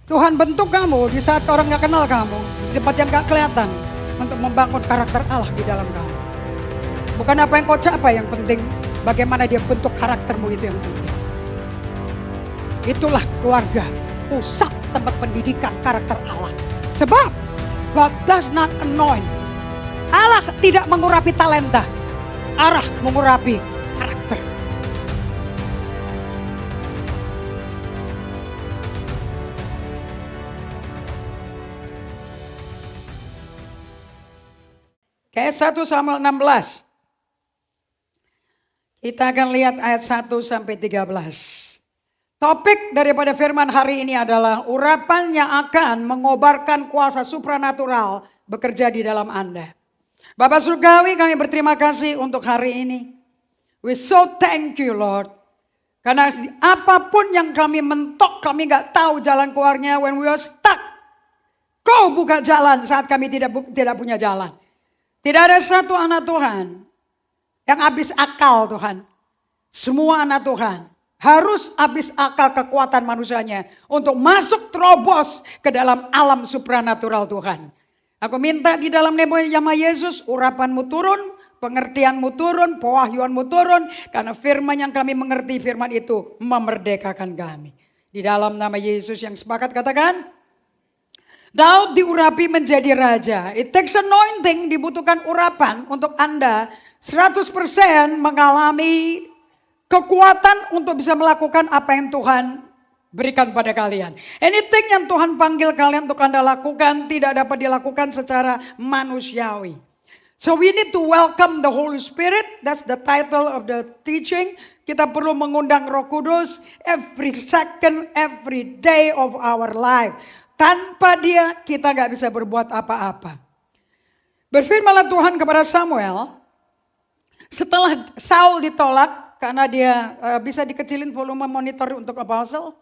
Tuhan bentuk kamu di saat orang gak kenal kamu, di tempat yang gak kelihatan, untuk membangun karakter Allah di dalam kamu. Bukan apa yang kau capai yang penting, bagaimana dia bentuk karaktermu itu yang penting. Itulah keluarga, pusat tempat pendidikan karakter Allah. Sebab God does not anoint. Allah tidak mengurapi talenta, Allah mengurapi karakter. Kayak 1 Samuel 16. Kita akan lihat ayat 1 sampai 13. Topik daripada firman hari ini adalah urapan yang akan mengobarkan kuasa supranatural bekerja di dalam Anda. Bapak Surgawi, kami berterima kasih untuk hari ini. We so thank you Lord. Karena apapun yang kami mentok, kami gak tahu jalan keluarnya. When we are stuck, Kau buka jalan saat kami tidak punya jalan. Tidak ada satu anak Tuhan yang habis akal Tuhan. Semua anak Tuhan harus habis akal kekuatan manusianya untuk masuk terobos ke dalam alam supranatural Tuhan. Aku minta di dalam nama Yesus urapanmu turun, pengertianmu turun, pewahyuanmu turun. Karena firman yang kami mengerti, firman itu memerdekakan kami. Di dalam nama Yesus yang sepakat katakan. Daud diurapi menjadi raja. It takes anointing, dibutuhkan urapan untuk Anda 100% mengalami kekuatan untuk bisa melakukan apa yang Tuhan berikan pada kalian. Anything yang Tuhan panggil kalian untuk Anda lakukan tidak dapat dilakukan secara manusiawi. So we need to welcome the Holy Spirit. That's the title of the teaching. Kita perlu mengundang Roh Kudus every second, every day of our life. Tanpa dia kita gak bisa berbuat apa-apa. Berfirmanlah Tuhan kepada Samuel. Setelah Saul ditolak karena dia bisa dikecilin volume monitor untuk apostle.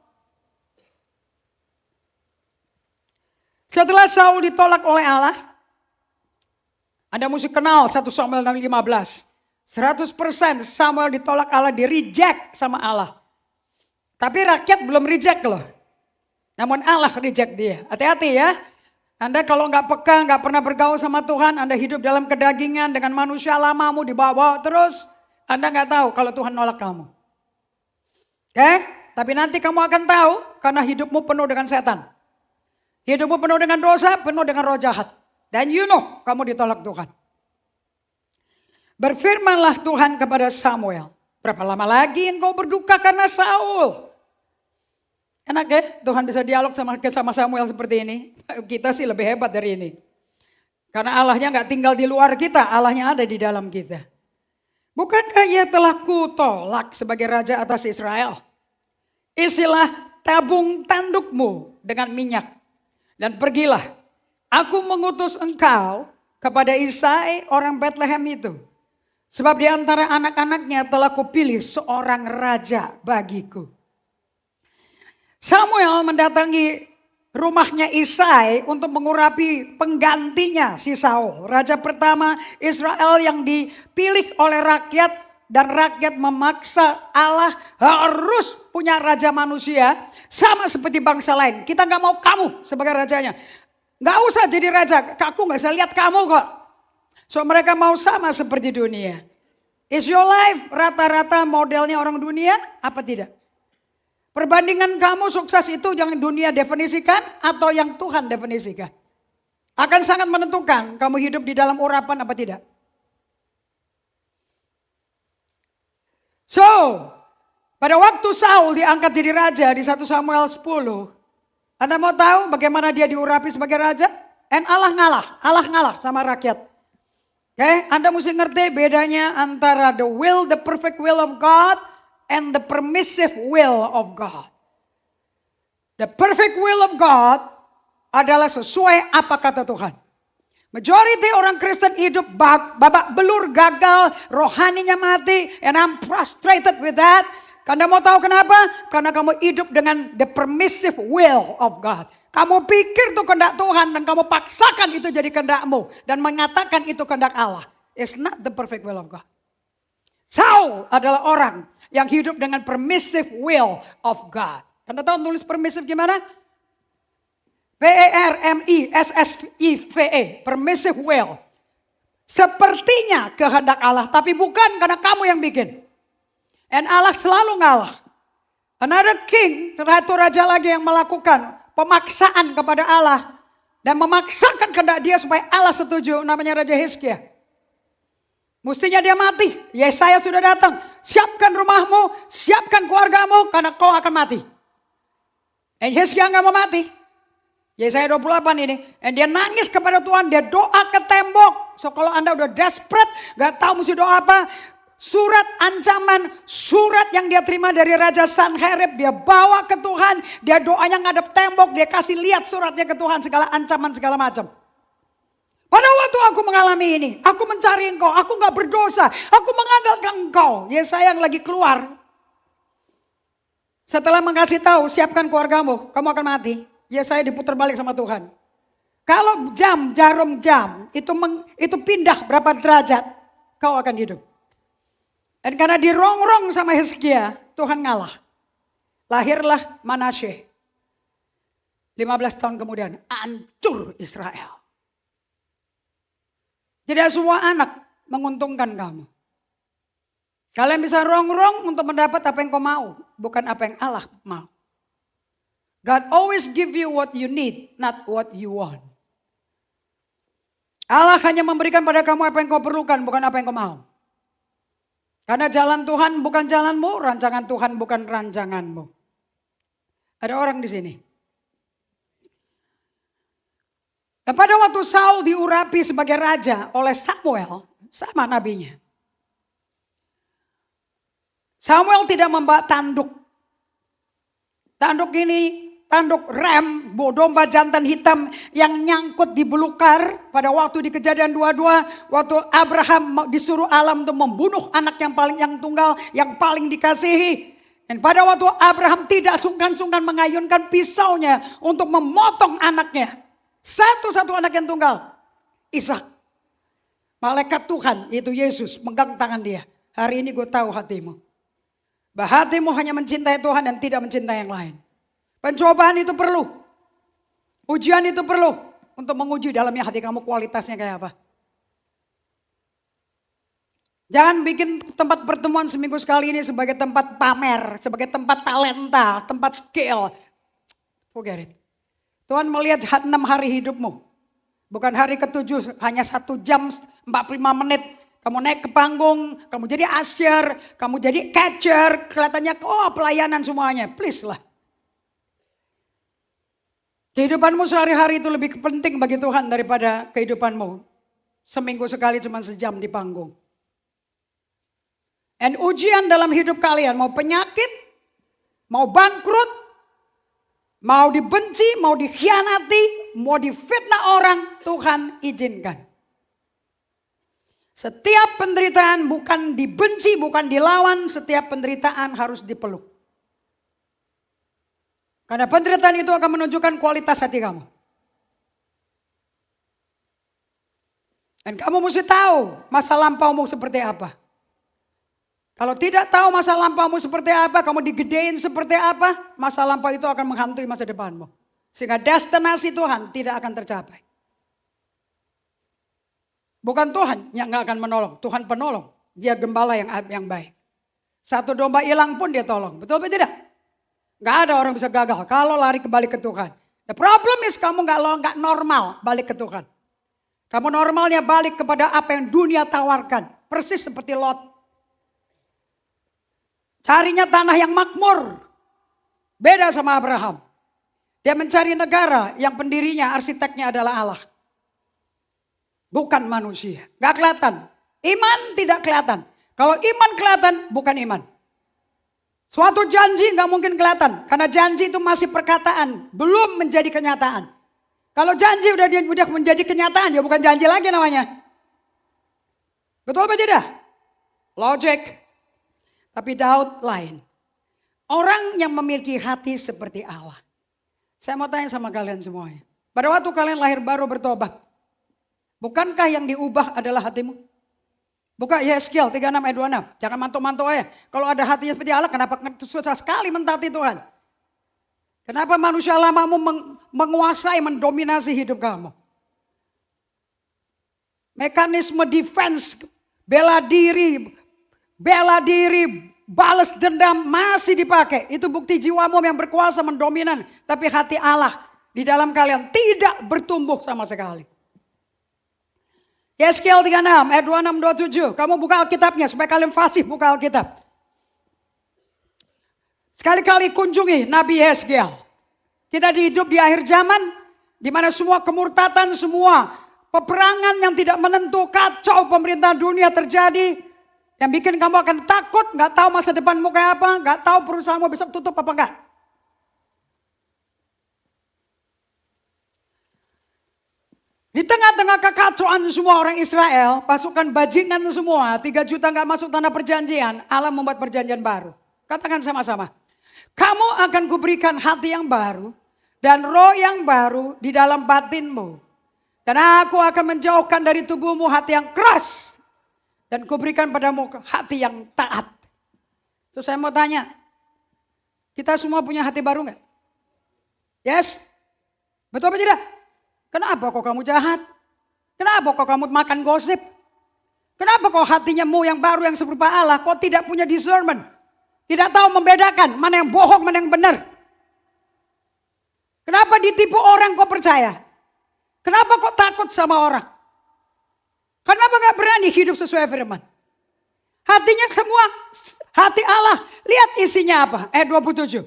Setelah Saul ditolak oleh Allah. Anda mesti kenal 1 Samuel 15. 100% Samuel ditolak Allah, di reject sama Allah. Tapi rakyat belum reject loh. Namun Allah reject dia. Hati-hati ya. Anda kalau nggak peka, nggak pernah bergaul sama Tuhan, Anda hidup dalam kedagingan dengan manusia lamamu dibawa terus, Anda nggak tahu kalau Tuhan nolak kamu. Oke? Tapi nanti kamu akan tahu karena hidupmu penuh dengan setan. Hidupmu penuh dengan dosa, penuh dengan roh jahat. Dan you know kamu ditolak Tuhan. Berfirmanlah Tuhan kepada Samuel. Berapa lama lagi engkau berduka karena Saul? Enak ya, Tuhan bisa dialog sama Samuel seperti ini. Kita sih lebih hebat dari ini. Karena Allahnya gak tinggal di luar kita, Allahnya ada di dalam kita. Bukankah ia telah kutolak sebagai raja atas Israel? Isilah tabung tandukmu dengan minyak. Dan pergilah, aku mengutus engkau kepada Isai orang Bethlehem itu. Sebab di antara anak-anaknya telah kupilih seorang raja bagiku. Samuel mendatangi rumahnya Isai untuk mengurapi penggantinya si Saul. Raja pertama Israel yang dipilih oleh rakyat dan rakyat memaksa Allah harus punya raja manusia sama seperti bangsa lain. Kita gak mau kamu sebagai rajanya. Gak usah jadi raja, aku gak bisa lihat kamu kok. So mereka mau sama seperti dunia. Is your life rata-rata modelnya orang dunia apa tidak? Perbandingan kamu sukses itu yang dunia definisikan atau yang Tuhan definisikan. Akan sangat menentukan kamu hidup di dalam urapan apa tidak. So, pada waktu Saul diangkat jadi raja di 1 Samuel 10. Anda mau tahu bagaimana dia diurapi sebagai raja? Dan Allah ngalah sama rakyat. Oke, Anda mesti ngerti bedanya antara the perfect will of God and the permissive will of God. The perfect will of God adalah sesuai apa kata Tuhan. Majority orang Kristen hidup babak belur, gagal, rohaninya mati, and I'm frustrated with that. Anda mau tahu kenapa? Karena kamu hidup dengan the permissive will of God. Kamu pikir itu kehendak Tuhan dan kamu paksakan itu jadi kehendakmu dan mengatakan itu kehendak Allah. It's not the perfect will of God. Saul adalah orang yang hidup dengan permissive will of God. Anda tahu nulis permissive gimana? Permissive, permissive will. Sepertinya kehendak Allah, tapi bukan karena kamu yang bikin. And Allah selalu ngalah. Another king, satu raja lagi yang melakukan pemaksaan kepada Allah. Dan memaksakan kehendak dia supaya Allah setuju, namanya Raja Hizkia. Mestinya dia mati. Yesaya sudah datang. Siapkan rumahmu, siapkan keluargamu karena kau akan mati. Dan Hizkia gak mau mati. Yesaya 28 ini. Dan dia nangis kepada Tuhan, dia doa ke tembok. So kalau Anda udah desperate, gak tahu mesti doa apa. Surat ancaman, surat yang dia terima dari Raja Sanherib, dia bawa ke Tuhan. Dia doanya ngadep tembok, dia kasih lihat suratnya ke Tuhan, segala ancaman, segala macam. Pada waktu aku mengalami ini, aku mencari engkau, aku gak berdosa, aku mengandalkan engkau. Yesaya yang lagi keluar. Setelah mengasih tahu, siapkan keluargamu, kamu akan mati. Yesaya diputar balik sama Tuhan. Kalau jarum jam, itu pindah berapa derajat, kau akan hidup. Dan karena dirongrong sama Hizkia, Tuhan ngalah. Lahirlah Manasye. 15 tahun kemudian, hancur Israel. Tidak semua anak menguntungkan kamu. Kalian bisa rongrong untuk mendapat apa yang kau mau, bukan apa yang Allah mau. God always give you what you need, not what you want. Allah hanya memberikan pada kamu apa yang kau perlukan, bukan apa yang kau mau. Karena jalan Tuhan bukan jalanmu, rancangan Tuhan bukan rancanganmu. Ada orang di sini. Dan pada waktu Saul diurapi sebagai raja oleh Samuel, sama nabinya. Samuel tidak membawa tanduk. Tanduk ini, tanduk rem, domba jantan hitam yang nyangkut di belukar. Pada waktu di Kejadian 22, waktu Abraham disuruh alam untuk membunuh anak yang tunggal, yang paling dikasihi. Dan pada waktu Abraham tidak sungkan-sungkan mengayunkan pisaunya untuk memotong anaknya. Satu-satu anak yang tunggal, Ishak. Malaikat Tuhan, yaitu Yesus, megang tangan dia. Hari ini gue tahu hatimu. Bahwa hatimu hanya mencintai Tuhan dan tidak mencintai yang lain. Pencobaan itu perlu. Ujian itu perlu. Untuk menguji dalamnya hati kamu kualitasnya kayak apa. Jangan bikin tempat pertemuan seminggu sekali ini sebagai tempat pamer. Sebagai tempat talenta, tempat skill. Forget it. Tuhan melihat 6 hari hidupmu. Bukan hari ke-7 hanya 1 jam 45 menit. Kamu naik ke panggung, kamu jadi usher, kamu jadi catcher. Kelihatannya pelayanan semuanya. Please lah. Kehidupanmu sehari-hari itu lebih penting bagi Tuhan daripada kehidupanmu. Seminggu sekali cuma sejam di panggung. Dan ujian dalam hidup kalian mau penyakit, mau bangkrut, mau dibenci, mau dikhianati, mau difitnah orang, Tuhan izinkan. Setiap penderitaan bukan dibenci, bukan dilawan, setiap penderitaan harus dipeluk. Karena penderitaan itu akan menunjukkan kualitas hati kamu. Dan kamu mesti tahu masa lampaumu seperti apa. Kalau tidak tahu masa lampaumu seperti apa, kamu digedein seperti apa, masa lampau itu akan menghantui masa depanmu. Sehingga destinasi Tuhan tidak akan tercapai. Bukan Tuhan yang gak akan menolong, Tuhan penolong. Dia gembala yang baik. Satu domba hilang pun dia tolong, betul atau tidak? Gak ada orang bisa gagal kalau lari kembali ke Tuhan. The problem is kamu gak normal balik ke Tuhan. Kamu normalnya balik kepada apa yang dunia tawarkan. Persis seperti Lot. Carinya tanah yang makmur. Beda sama Abraham. Dia mencari negara yang pendirinya, arsiteknya adalah Allah. Bukan manusia. Gak kelihatan. Iman tidak kelihatan. Kalau iman kelihatan, bukan iman. Suatu janji gak mungkin kelihatan. Karena janji itu masih perkataan. Belum menjadi kenyataan. Kalau janji udah menjadi kenyataan, ya bukan janji lagi namanya. Betul apa tidak? Logic. Tapi Daud lain. Orang yang memiliki hati seperti Allah. Saya mau tanya sama kalian semuanya. Pada waktu kalian lahir baru bertobat. Bukankah yang diubah adalah hatimu? Buka Yeskiel 36 ayat 26. Jangan mantu-mantu aja. Kalau ada hatinya seperti Allah, kenapa susah sekali mentaati Tuhan? Kenapa manusia lamamu menguasai, mendominasi hidup kamu? Mekanisme defense, bela diri, balas dendam masih dipakai. Itu bukti jiwamu yang berkuasa mendominan. Tapi hati Allah di dalam kalian tidak bertumbuh sama sekali. Yeskiel 36 ayat 26-27. Kamu buka Alkitabnya supaya kalian fasih buka Alkitab. Sekali-kali kunjungi Nabi Yeskiel. Kita hidup di akhir zaman di mana semua kemurtatan, semua peperangan yang tidak menentu, kacau pemerintahan dunia terjadi. Yang bikin kamu akan takut, gak tahu masa depanmu kayak apa, gak tahu perusahaanmu besok tutup apa enggak. Di tengah-tengah kekacauan semua orang Israel, pasukan bajingan semua, 3 juta gak masuk tanah perjanjian, Allah membuat perjanjian baru. Katakan sama-sama. Kamu akan kuberikan hati yang baru dan roh yang baru di dalam batinmu. Dan aku akan menjauhkan dari tubuhmu hati yang keras. Dan kuberikan padamu hati yang taat. So saya mau tanya, kita semua punya hati baru gak? Yes? Betul apa tidak? Kenapa kok kamu jahat? Kenapa kok kamu makan gosip? Kenapa kok hatinya yang baru yang serupa Allah kok tidak punya discernment? Tidak tahu membedakan mana yang bohong, mana yang benar. Kenapa ditipu orang kok percaya? Kenapa kok takut sama orang? Kenapa gak berani hidup sesuai firman? Hatinya semua hati Allah. Lihat isinya apa? Ayat 27.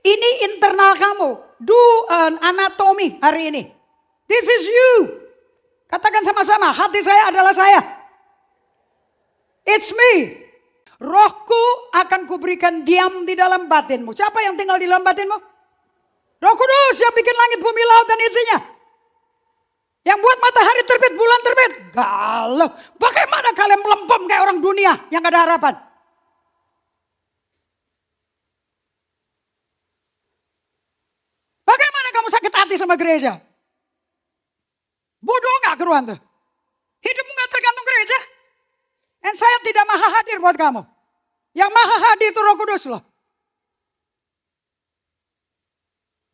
Ini internal kamu. Do an anatomy hari ini. This is you. Katakan sama-sama, hati saya adalah saya. It's me. Rohku akan kuberikan diam di dalam batinmu. Siapa yang tinggal di dalam batinmu? Roh Kudus yang bikin langit, bumi, laut dan isinya. Yang buat matahari terbit, bulan terbit. Galau. Bagaimana kalian melempem kayak orang dunia yang gak ada harapan? Bagaimana kamu sakit hati sama gereja? Bodoh gak keruan tuh? Hidupmu gak tergantung gereja? Dan saya tidak maha hadir buat kamu. Yang maha hadir itu Roh Kudus loh.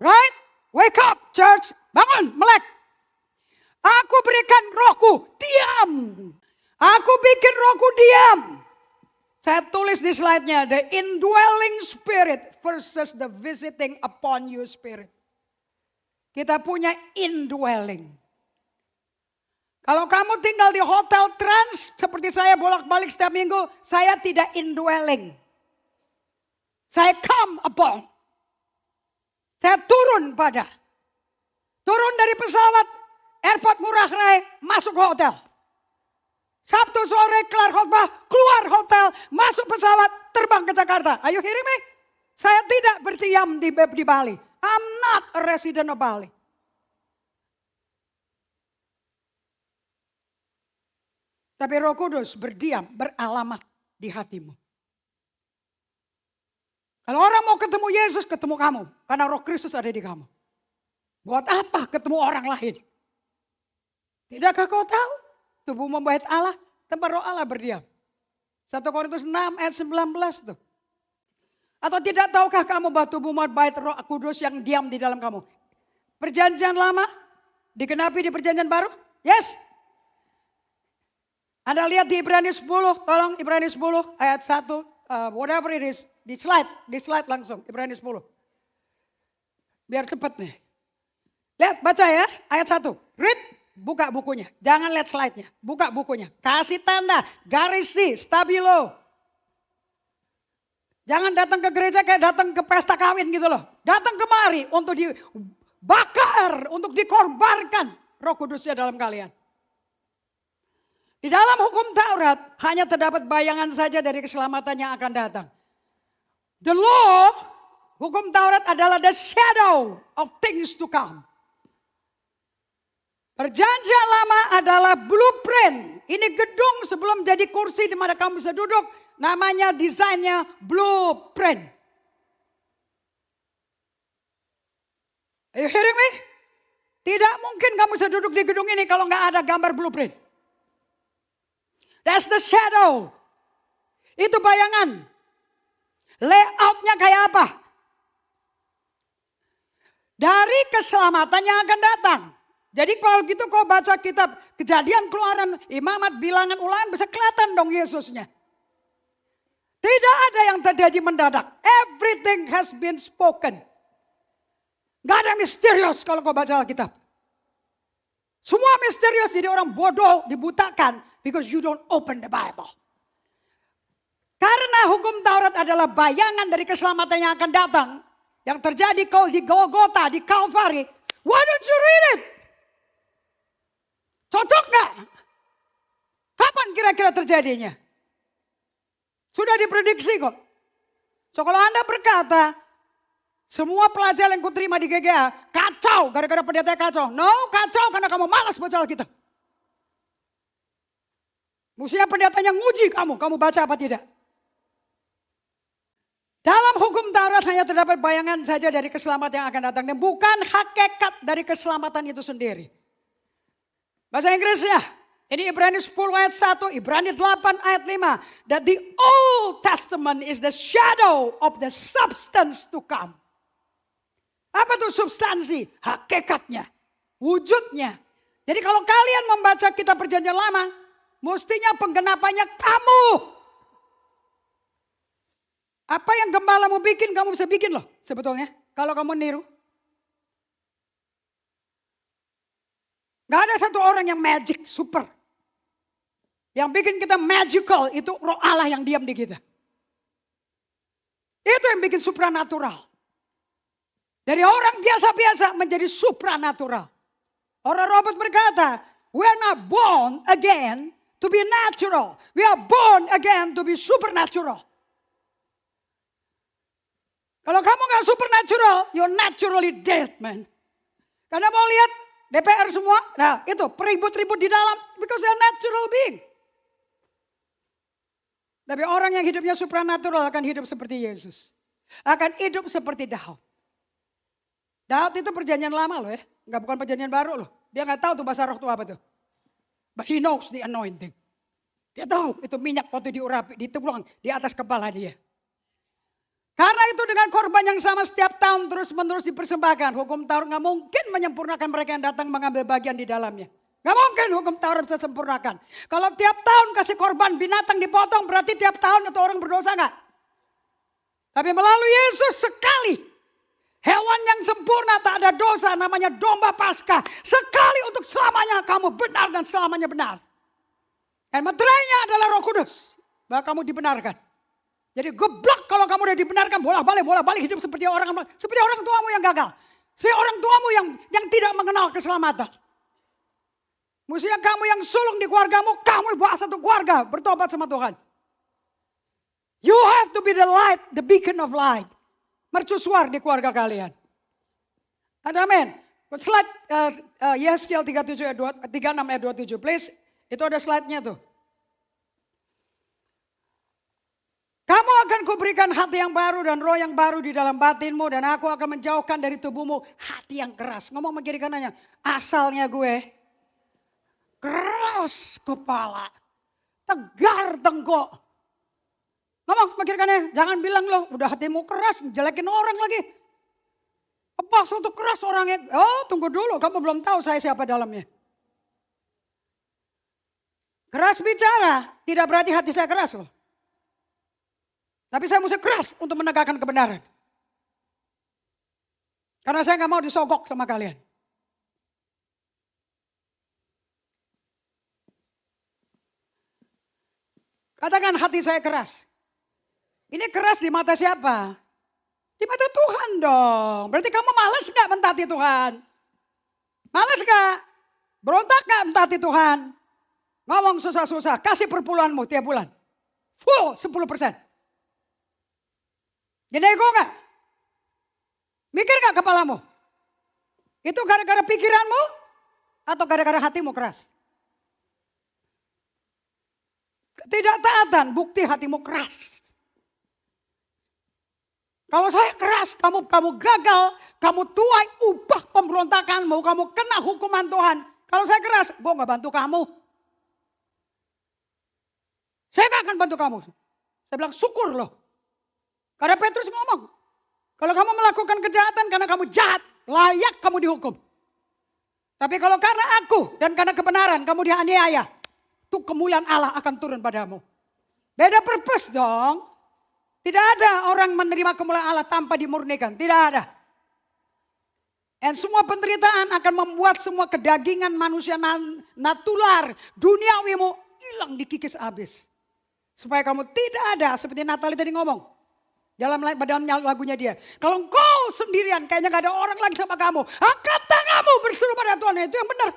Right? Wake up church. Bangun, melek. Aku berikan rohku, diam. Aku bikin rohku diam. Saya tulis di slide-nya, the indwelling spirit versus the visiting upon you spirit. Kita punya indwelling. Kalau kamu tinggal di hotel Trans, seperti saya bolak-balik setiap minggu, saya tidak indwelling. Saya come upon. Saya turun pada. Turun dari pesawat, airport Ngurah Rai, masuk hotel. Sabtu sore kelar khotbah, keluar hotel, masuk pesawat, terbang ke Jakarta. Are you hearing me? Saya tidak berdiam di Bali. I'm not a resident of Bali. Tapi Roh Kudus berdiam, beralamat di hatimu. Kalau orang mau ketemu Yesus, ketemu kamu. Karena Roh Kristus ada di kamu. Buat apa ketemu orang lain? Tidakkah kau tahu? Tubuh membait Allah, tempat roh Allah berdiam. 1 Korintus 6 ayat 19 tuh. Atau tidak tahukah kamu bahwa tubuh membait Roh Kudus yang diam di dalam kamu? Perjanjian lama digenapi di perjanjian baru? Yes. Anda lihat di Ibrani 10, tolong Ibrani 10 ayat 1, whatever it is, di slide langsung, Ibrani 10. Biar cepat nih. Lihat, baca ya, ayat 1. Read, buka bukunya, jangan lihat slide-nya, buka bukunya. Kasih tanda, garis C, stabilo. Jangan datang ke gereja kayak datang ke pesta kawin gitu loh. Datang kemari untuk dibakar, untuk dikorbankan Roh Kudusnya dalam kalian. Di dalam hukum Taurat hanya terdapat bayangan saja dari keselamatan yang akan datang. The law, hukum Taurat adalah the shadow of things to come. Perjanjian lama adalah blueprint. Ini gedung sebelum jadi kursi di mana kamu bisa duduk. Namanya desainnya blueprint. Are you hearing me? Tidak mungkin kamu bisa duduk di gedung ini kalau nggak ada gambar blueprint. That's the shadow. Itu bayangan. Layoutnya kayak apa? Dari keselamatan yang akan datang. Jadi kalau gitu kau baca kitab Kejadian, Keluaran, Imamat, Bilangan, Ulangan bisa kelihatan dong Yesusnya. Tidak ada yang terjadi mendadak. Everything has been spoken. Gak ada misterius kalau kau baca Alkitab. Semua misterius, jadi orang bodoh dibutakan because you don't open the Bible. Karena hukum Taurat adalah bayangan dari keselamatan yang akan datang. Yang terjadi kau di Golgota, di Calvary. Why don't you read it? Cocok gak? Kapan kira-kira terjadinya? Sudah diprediksi kok. So kalau Anda berkata, semua pelajar yang kuterima di GGA kacau gara-gara pendeta kacau. No, kacau karena kamu malas baca Alkitab. Mestinya pendetanya nguji kamu baca apa tidak. Dalam hukum Taurat hanya terdapat bayangan saja dari keselamatan yang akan datang. Dan bukan hakikat dari keselamatan itu sendiri. Bahasa Inggrisnya. Ini Ibrani 10 ayat 1, Ibrani 8 ayat 5. That the Old Testament is the shadow of the substance to come. Apa itu substansi? Hakikatnya. Wujudnya. Jadi kalau kalian membaca kitab perjanjian lama. Mestinya penggenapannya kamu. Apa yang gembala mau bikin, kamu bisa bikin loh sebetulnya. Kalau kamu niru. Gak ada satu orang yang magic, super. Yang bikin kita magical itu roh Allah yang diam di kita. Itu yang bikin supranatural. Dari orang biasa-biasa menjadi supranatural. Orang Robert berkata, we are not born again to be natural. We are born again to be supernatural. Kalau kamu gak supernatural, you're naturally dead, man. Karena mau lihat DPR semua, nah itu peribut-ribut di dalam, because they're natural being. Tapi orang yang hidupnya supranatural akan hidup seperti Yesus. Akan hidup seperti Daud. Daud itu perjanjian lama loh ya, nggak bukan perjanjian baru loh. Dia nggak tahu tuh bahasa roh itu apa tuh. But he knows the anointing. Dia tahu itu minyak waktu diurapi, dituang di atas kepala dia. Karena itu dengan korban yang sama setiap tahun terus-menerus dipersembahkan. Hukum Taurat gak mungkin menyempurnakan mereka yang datang mengambil bagian di dalamnya. Gak mungkin hukum Taurat bisa sempurnakan. Kalau tiap tahun kasih korban binatang dipotong berarti tiap tahun itu orang berdosa gak? Tapi melalui Yesus sekali. Hewan yang sempurna tak ada dosa namanya domba Paskah. Sekali untuk selamanya kamu benar dan selamanya benar. Dan materainya adalah Roh Kudus. Bahwa kamu dibenarkan. Jadi geblak kalau kamu udah dibenarkan bola-balik hidup seperti orang tuamu yang gagal. Seperti orang tuamu yang tidak mengenal keselamatan. Mestinya kamu yang sulung di keluargamu, kamu bawa satu keluarga bertobat sama Tuhan. You have to be the light, the beacon of light. Mercusuar di keluarga kalian. Ada amin. Slide Yeskiel 36 ayat 27 please. Itu ada slide-nya tuh. Kamu akan kuberikan hati yang baru dan roh yang baru di dalam batinmu. Dan aku akan menjauhkan dari tubuhmu hati yang keras. Ngomong sama kiri kanannya. Asalnya gue keras kepala. Tegar tengkok. Ngomong sama kiri kanannya. Jangan bilang loh udah hatimu keras. Jelekin orang lagi. Apa suatu keras orangnya. Oh tunggu dulu kamu belum tahu saya siapa dalamnya. Keras bicara tidak berarti hati saya keras loh. Tapi saya mesti keras untuk menegakkan kebenaran. Karena saya gak mau disogok sama kalian. Katakan hati saya keras. Ini keras di mata siapa? Di mata Tuhan dong. Berarti kamu malas gak mentaati Tuhan? Malas gak? Berontak gak mentaati Tuhan? Ngomong susah-susah. Kasih perpuluhanmu tiap bulan. Full 10%. Jadi ego gak? Mikir gak kepalamu? Itu gara-gara pikiranmu atau gara-gara hatimu keras? Ketidaktaatan bukti hatimu keras. Kalau saya keras, kamu gagal, kamu tuai upah pemberontakanmu, kamu kena hukuman Tuhan. Kalau saya keras, gue gak bantu kamu. Saya gak akan bantu kamu. Saya bilang syukur loh. Karena Petrus ngomong, kalau kamu melakukan kejahatan karena kamu jahat, layak kamu dihukum. Tapi kalau karena aku dan karena kebenaran kamu dianiaya, tuh kemuliaan Allah akan turun padamu. Beda purpose dong. Tidak ada orang menerima kemuliaan Allah tanpa dimurnikan. Tidak ada. Dan semua penderitaan akan membuat semua kedagingan manusia natular, duniawimu hilang dikikis habis. Supaya kamu tidak ada seperti Natalie tadi ngomong. Dalam lagunya dia. Kalau engkau sendirian kayaknya gak ada orang lagi sama kamu. Angkat tanganmu berseru pada Tuhan. Itu yang benar.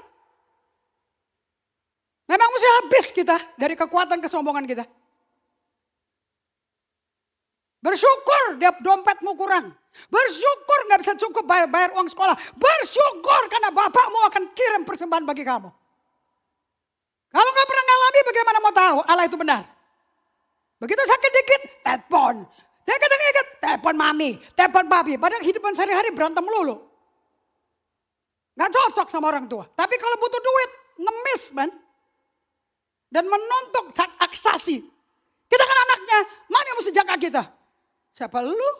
Memang mesti habis kita dari kekuatan kesombongan kita. Bersyukur dompetmu kurang. Bersyukur gak bisa cukup bayar uang sekolah. Bersyukur karena bapakmu akan kirim persembahan bagi kamu. Kalau gak pernah ngalami bagaimana mau tahu Allah itu benar. Begitu sakit dikit, telepon. Dikit, telepon mami, telepon papi. Padahal hidupan sehari-hari berantem melulu. Gak cocok sama orang tua. Tapi kalau butuh duit, ngemis man. Dan menuntut hak aksasi. Kita kan anaknya, mami mesti jaga kita. Siapa lu?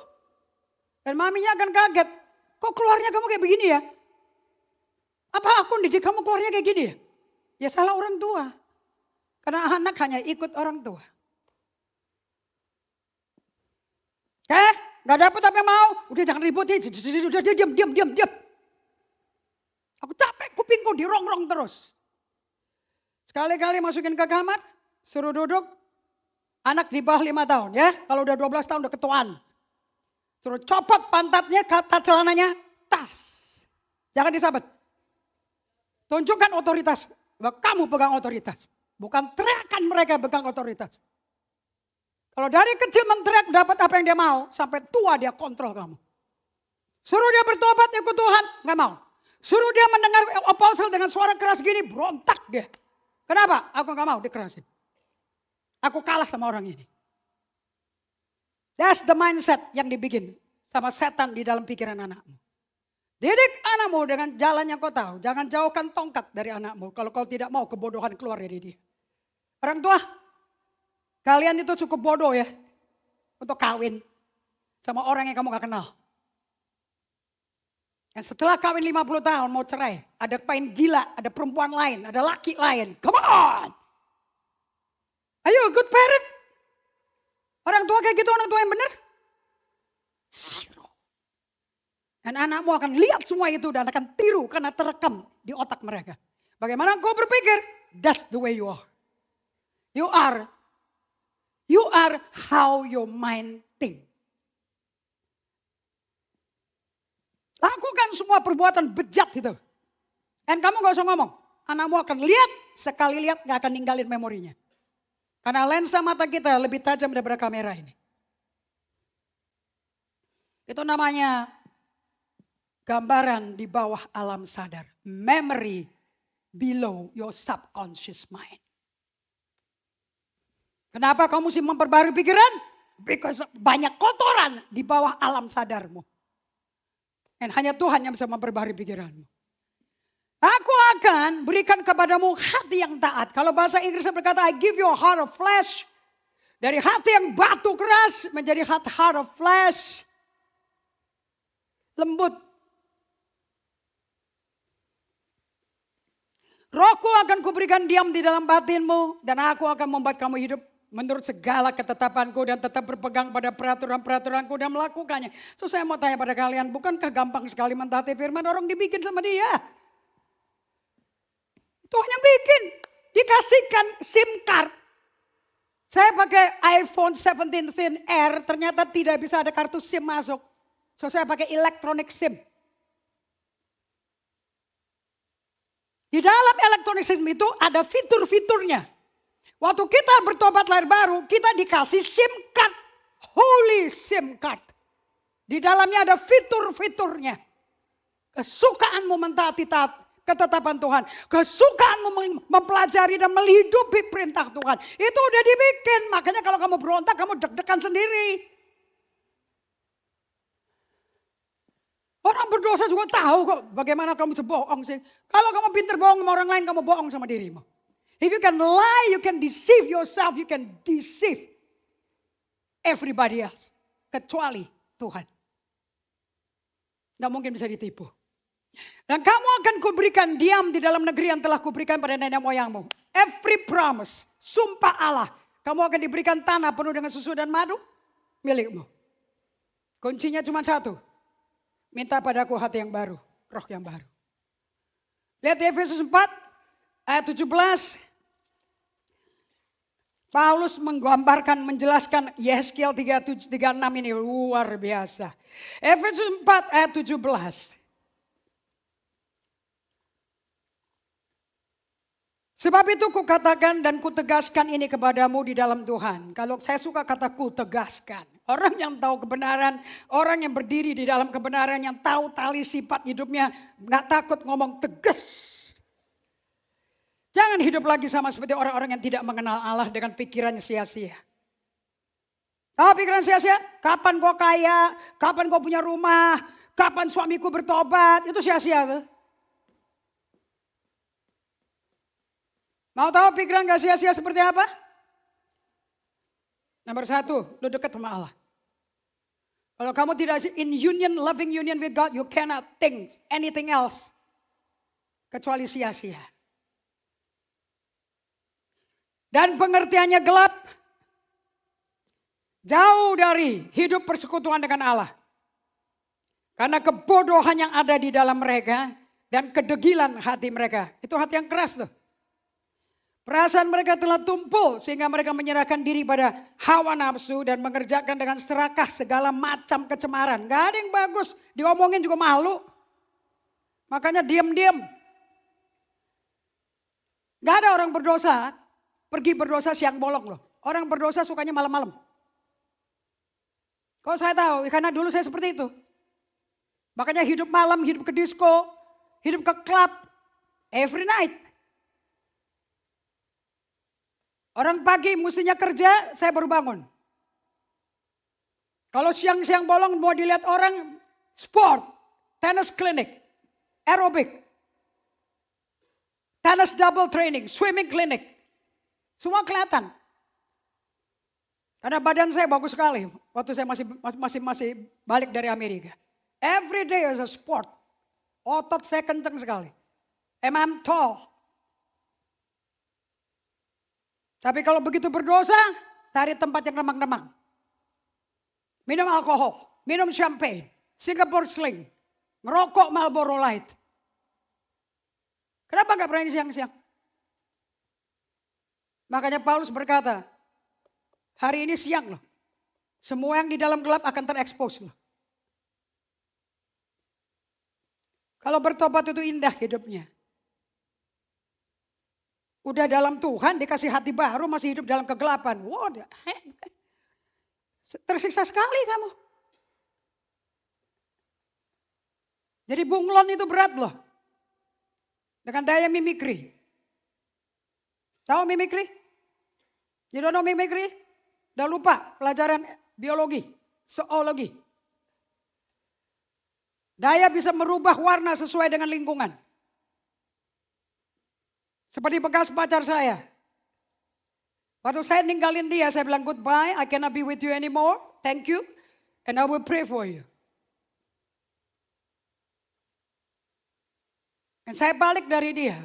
Dan maminya akan kaget. Kok keluarnya kamu kayak begini ya? Apa aku didik kamu keluarnya kayak gini ya? Ya salah orang tua. Karena anak hanya ikut orang tua. Gak dapet apa yang mau. Udah jangan ributin. Udah diam. Aku capek kupingku dirongrong terus. Sekali-kali masukin ke kamar. Suruh duduk. Anak di bawah 5 tahun ya. Kalau udah 12 tahun udah ketuaan. Suruh copot pantatnya, kata celananya, tas. Jangan disabet. Tunjukkan otoritas. Bahwa kamu pegang otoritas. Bukan teriakan mereka pegang otoritas. Kalau dari kecil menteriak dapat apa yang dia mau, sampai tua dia kontrol kamu. Suruh dia bertobat ikut Tuhan, gak mau. Suruh dia mendengar apostle dengan suara keras gini, berontak dia. Kenapa? Aku gak mau dikerasin. Aku kalah sama orang ini. That's the mindset yang dibikin sama setan di dalam pikiran anakmu. Didik anakmu dengan jalan yang kau tahu. Jangan jauhkan tongkat dari anakmu. Kalau kau tidak mau kebodohan keluar dari dia. Orang tua. Kalian itu cukup bodoh ya. Untuk kawin. Sama orang yang kamu gak kenal. Dan setelah kawin 50 tahun mau cerai. Ada pain gila. Ada perempuan lain. Ada laki lain. Come on. Are you a good parent? Orang tua kayak gitu orang tua yang benar? Zero. Dan anakmu akan lihat semua itu dan akan tiru karena terekam di otak mereka. Bagaimana kau berpikir? That's the way you are. You are how your mind think. Lakukan semua perbuatan bejat itu. Dan kamu gak usah ngomong. Anakmu akan lihat, sekali lihat gak akan ninggalin memorinya. Karena lensa mata kita lebih tajam daripada kamera ini. Itu namanya gambaran di bawah alam sadar. Memory below your subconscious mind. Kenapa kamu mesti memperbarui pikiran? Because banyak kotoran di bawah alam sadarmu. Dan hanya Tuhan yang bisa memperbarui pikiranmu. Aku akan berikan kepadamu hati yang taat. Kalau bahasa Inggrisnya berkata, I give you a heart of flesh. Dari hati yang batu keras menjadi heart of flesh. Lembut. Rohku akan kuberikan diam di dalam batinmu. Dan aku akan membuat kamu hidup menurut segala ketetapanku dan tetap berpegang pada peraturan-peraturanku dan melakukannya. So saya mau tanya pada kalian, bukankah gampang sekali mentaati firman orang dibikin sama dia? Tuhan yang bikin. Dikasihkan SIM card. Saya pakai iPhone 17 R, ternyata tidak bisa ada kartu SIM masuk. So saya pakai electronic SIM. Di dalam electronic SIM itu ada fitur-fiturnya. Waktu kita bertobat lahir baru, kita dikasih SIM card. Holy SIM card. Di dalamnya ada fitur-fiturnya. Kesukaanmu mentaati ketetapan Tuhan. Kesukaanmu mempelajari dan menghidupi perintah Tuhan. Itu udah dibikin. Makanya kalau kamu berontak, kamu deg-degan sendiri. Orang berdosa juga tahu kok bagaimana kamu sebohong sih. Kalau kamu pintar bohong sama orang lain, kamu bohong sama dirimu. If you can lie, you can deceive yourself, you can deceive everybody else. Kecuali Tuhan. Gak mungkin bisa ditipu. Dan kamu akan kuberikan diam di dalam negeri yang telah kuberikan pada nenek moyangmu. Every promise, sumpah Allah. Kamu akan diberikan tanah penuh dengan susu dan madu milikmu. Kuncinya cuma satu. Minta padaku hati yang baru, roh yang baru. Lihat di Efesus 4 ayat 17. Paulus menggambarkan, menjelaskan Yehezkiel 36 ini luar biasa. Efesus 4 ayat 17. Sebab itu kukatakan dan kutegaskan ini kepadamu di dalam Tuhan. Kalau saya suka kata kutegaskan. Orang yang tahu kebenaran, orang yang berdiri di dalam kebenaran, yang tahu tali sifat hidupnya, gak takut ngomong tegas. Jangan hidup lagi sama seperti orang-orang yang tidak mengenal Allah dengan pikirannya sia-sia. Oh, pikiran sia-sia? Kapan kau kaya? Kapan kau punya rumah? Kapan suamiku bertobat? Itu sia-sia tuh. Mau tahu pikiran gak sia-sia seperti apa? Nomor 1, lu dekat sama Allah. Kalau kamu tidak in union, loving union with God, you cannot think anything else. Kecuali sia-sia. Dan pengertiannya gelap. Jauh dari hidup persekutuan dengan Allah. Karena kebodohan yang ada di dalam mereka. Dan kedegilan hati mereka. Itu hati yang keras tuh. Perasaan mereka telah tumpul sehingga mereka menyerahkan diri pada hawa nafsu dan mengerjakan dengan serakah segala macam kecemaran. Gak ada yang bagus, diomongin juga malu. Makanya diam-diam. Gak ada orang berdosa, pergi berdosa siang bolong loh. Orang berdosa sukanya malam-malam. Kok saya tahu, karena dulu saya seperti itu. Makanya hidup malam, hidup ke disco, hidup ke klub, every night. Orang pagi mestinya kerja, saya baru bangun. Kalau siang-siang bolong mau dilihat orang, sport, tennis clinic, aerobik, tennis double training, swimming clinic. Semua kelihatan. Karena badan saya bagus sekali waktu saya masih balik dari Amerika. Every day is a sport. Otot saya kenceng sekali. And I'm tall. Tapi kalau begitu berdosa, cari tempat yang remang-remang. Minum alkohol, minum champagne, Singapore Sling, ngerokok Marlboro Light. Kenapa gak berani siang-siang? Makanya Paulus berkata, hari ini siang loh. Semua yang di dalam gelap akan terekspos loh. Kalau bertobat itu indah hidupnya. Udah dalam Tuhan dikasih hati baru masih hidup dalam kegelapan. Wow, tersiksa sekali kamu. Jadi bunglon itu berat loh. Dengan daya mimikri. Tahu mimikri? You don't know mimikri? Udah lupa pelajaran biologi, zoologi. Daya bisa merubah warna sesuai dengan lingkungan. Seperti bekas pacar saya. Waktu saya ninggalin dia, saya bilang goodbye, I cannot be with you anymore, thank you, and I will pray for you. Dan saya balik dari dia.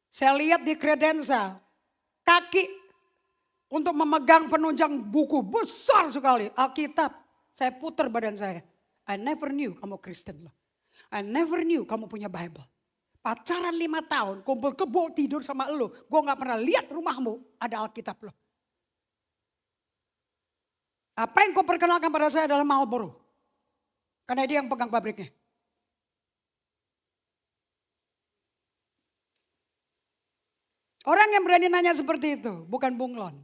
Saya lihat di kredensial, kaki untuk memegang penunjang buku besar sekali, Alkitab. Saya putar badan saya. I never knew kamu Kristen loh. I never knew kamu punya Bible. Pacaran 5 tahun, kumpul kebo tidur sama elu. Gue gak pernah lihat rumahmu ada Alkitab loh. Apa yang kau perkenalkan pada saya adalah Marlboro. Karena dia yang pegang pabriknya. Orang yang berani nanya seperti itu, bukan bunglon.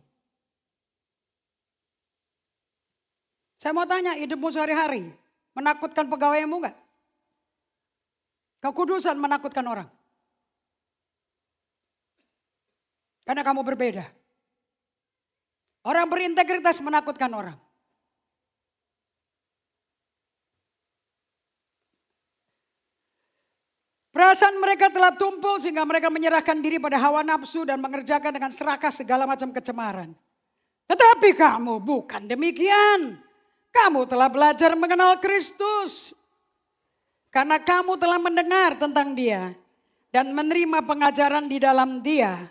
Saya mau tanya, hidupmu sehari-hari menakutkan pegawaimu gak? Kekudusan menakutkan orang. Karena kamu berbeda. Orang berintegritas menakutkan orang. Perasaan mereka telah tumpul sehingga mereka menyerahkan diri pada hawa nafsu dan mengerjakan dengan serakah segala macam kecemaran. Tetapi kamu bukan demikian. Kamu telah belajar mengenal Kristus. Karena kamu telah mendengar tentang dia dan menerima pengajaran di dalam dia.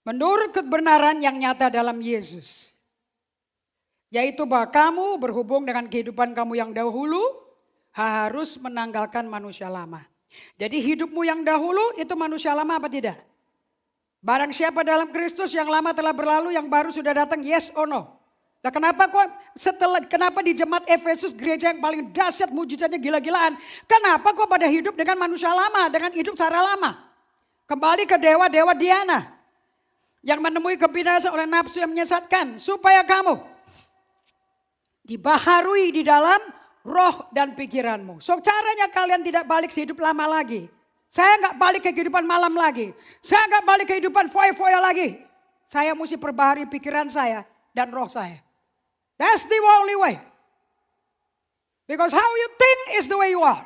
Menurut kebenaran yang nyata dalam Yesus. Yaitu bahwa kamu berhubung dengan kehidupan kamu yang dahulu harus menanggalkan manusia lama. Jadi hidupmu yang dahulu itu manusia lama apa tidak? Barang siapa dalam Kristus yang lama telah berlalu, yang baru sudah datang, yes or no? Nah kenapa di jemaat Efesus gereja yang paling dahsyat mujizatnya gila-gilaan. Kenapa kok pada hidup dengan manusia lama, dengan hidup cara lama. Kembali ke dewa-dewa Diana. Yang menemui kebinasaan oleh nafsu yang menyesatkan. Supaya kamu dibaharui di dalam roh dan pikiranmu. So caranya kalian tidak balik hidup lama lagi. Saya nggak balik ke kehidupan malam lagi. Saya nggak balik ke kehidupan foya-foya lagi. Saya mesti perbaharui pikiran saya dan roh saya. That's the only way. Because how you think is the way you are.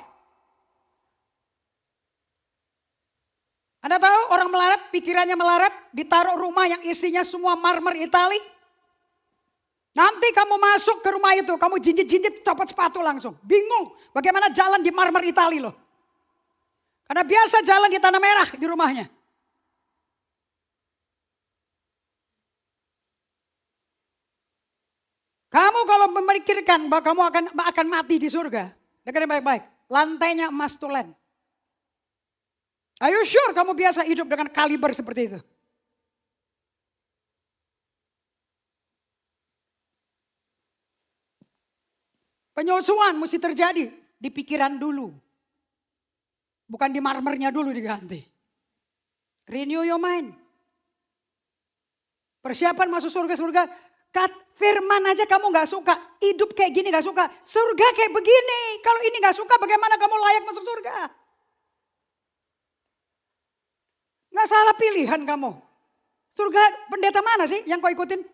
Anda tahu orang melarat, pikirannya melarat, ditaruh rumah yang isinya semua marmer Itali. Nanti kamu masuk ke rumah itu, kamu jinjit-jinjit copot sepatu langsung. Bingung bagaimana jalan di marmer Itali loh. Karena biasa jalan di tanah merah di rumahnya. Kamu kalau memikirkan bahwa kamu akan mati di surga. Dengerin baik-baik. Lantainya emas tulen. Are you sure kamu biasa hidup dengan kaliber seperti itu? Penyosuan mesti terjadi di pikiran dulu. Bukan di marmernya dulu diganti. Renew your mind. Persiapan masuk surga-surga. Firman aja kamu gak suka. Hidup kayak gini gak suka. Surga kayak begini. Kalau ini gak suka bagaimana kamu layak masuk surga? Gak salah pilihan kamu. Surga pendeta mana sih yang kau ikutin?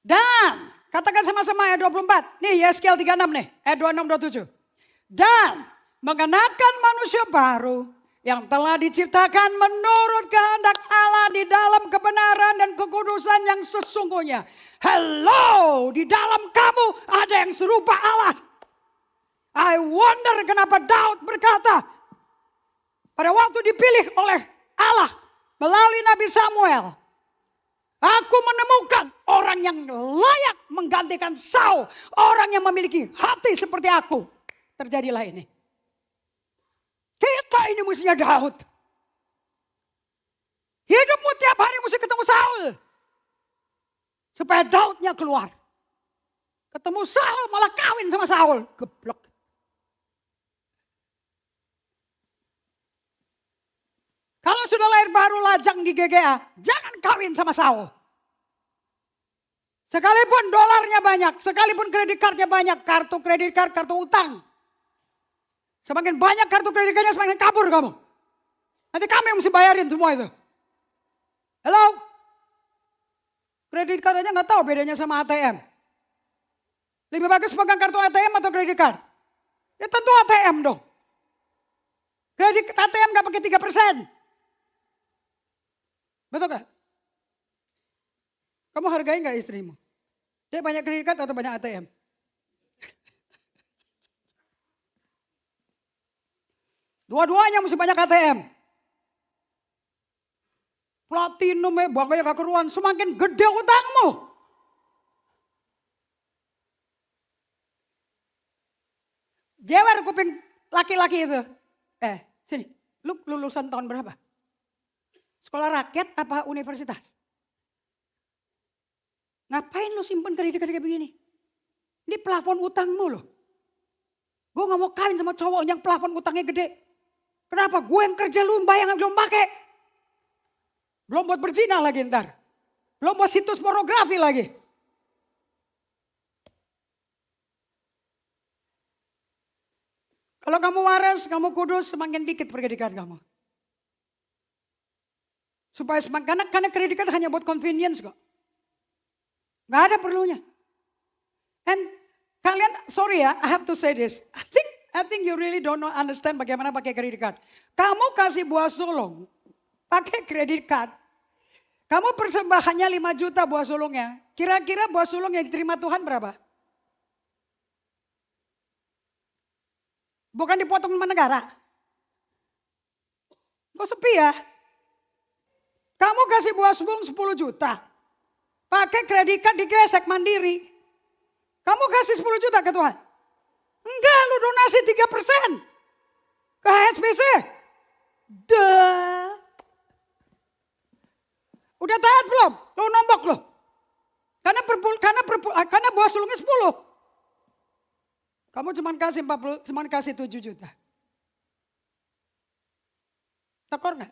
Dan katakan sama-sama ayat 24. Nih Yeskiel 36 nih. Ayat 26, 27. Dan mengenakan manusia baru yang telah diciptakan menurut kehendak Allah di dalam kebenaran dan kekudusan yang sesungguhnya. Hello, di dalam kamu ada yang serupa Allah. I wonder kenapa Daud berkata pada waktu dipilih oleh Allah melalui Nabi Samuel. Aku menemukan orang yang layak menggantikan Saul. Orang yang memiliki hati seperti aku. Terjadilah ini. Kita ini mestinya Daud. Hidupmu tiap hari mesti ketemu Saul. Supaya Daudnya keluar. Ketemu Saul malah kawin sama Saul. Geblok. Kalau sudah lahir baru lajang di GGA, jangan kawin sama Saul. Sekalipun dolarnya banyak, sekalipun kredit cardnya banyak, kartu kredit card, kartu utang. Semakin banyak kartu kredit cardnya semakin kabur kamu. Nanti kami yang mesti bayarin semua itu. Halo? Kredit card aja gak tahu bedanya sama ATM. Lebih bagus pegang kartu ATM atau kredit card? Ya tentu ATM dong. Kredit ATM gak pakai 3%. Betul gak? Kamu hargai gak istrimu? Dia banyak kredit card atau banyak ATM? Dua-duanya mesti banyak ATM. Platinum bangkanya gak keruan. Semakin gede utangmu. Jewer kuping laki-laki itu. Sini. Lu lulusan tahun berapa? Sekolah rakyat apa universitas? Ngapain lu simpen kredit kayak begini? Ini plafon utangmu loh. Gue gak mau kawin sama cowok yang plafon utangnya gede. Kenapa? Gue yang kerja lu bayang belum pakai. Belum buat berzina lagi ntar. Belum buat situs pornografi lagi. Kalau kamu waras, kamu kudus, semakin dikit kredit kamu. Supaya semakin, karena kredit card hanya buat convenience kok. Gak ada perlunya. And kalian, sorry ya, I have to say this. I think you really don't understand bagaimana pakai kredit card. Kamu kasih buah sulung, pakai kredit card. Kamu persembahannya 5 juta buah sulungnya. Kira-kira buah sulung yang diterima Tuhan berapa? Bukan dipotong sama negara. Kok sepi ya? Kamu kasih buah sulung 10 juta. Pakai kredit card digesek mandiri. Kamu kasih 10 juta ke Tuhan? Enggak, lu donasi 3% ke HSBC. Dah. Udah taat belum? Lu nombok lo. Karena buah sulungnya 10. Kamu cuma kasih 7 juta. Tekor gak?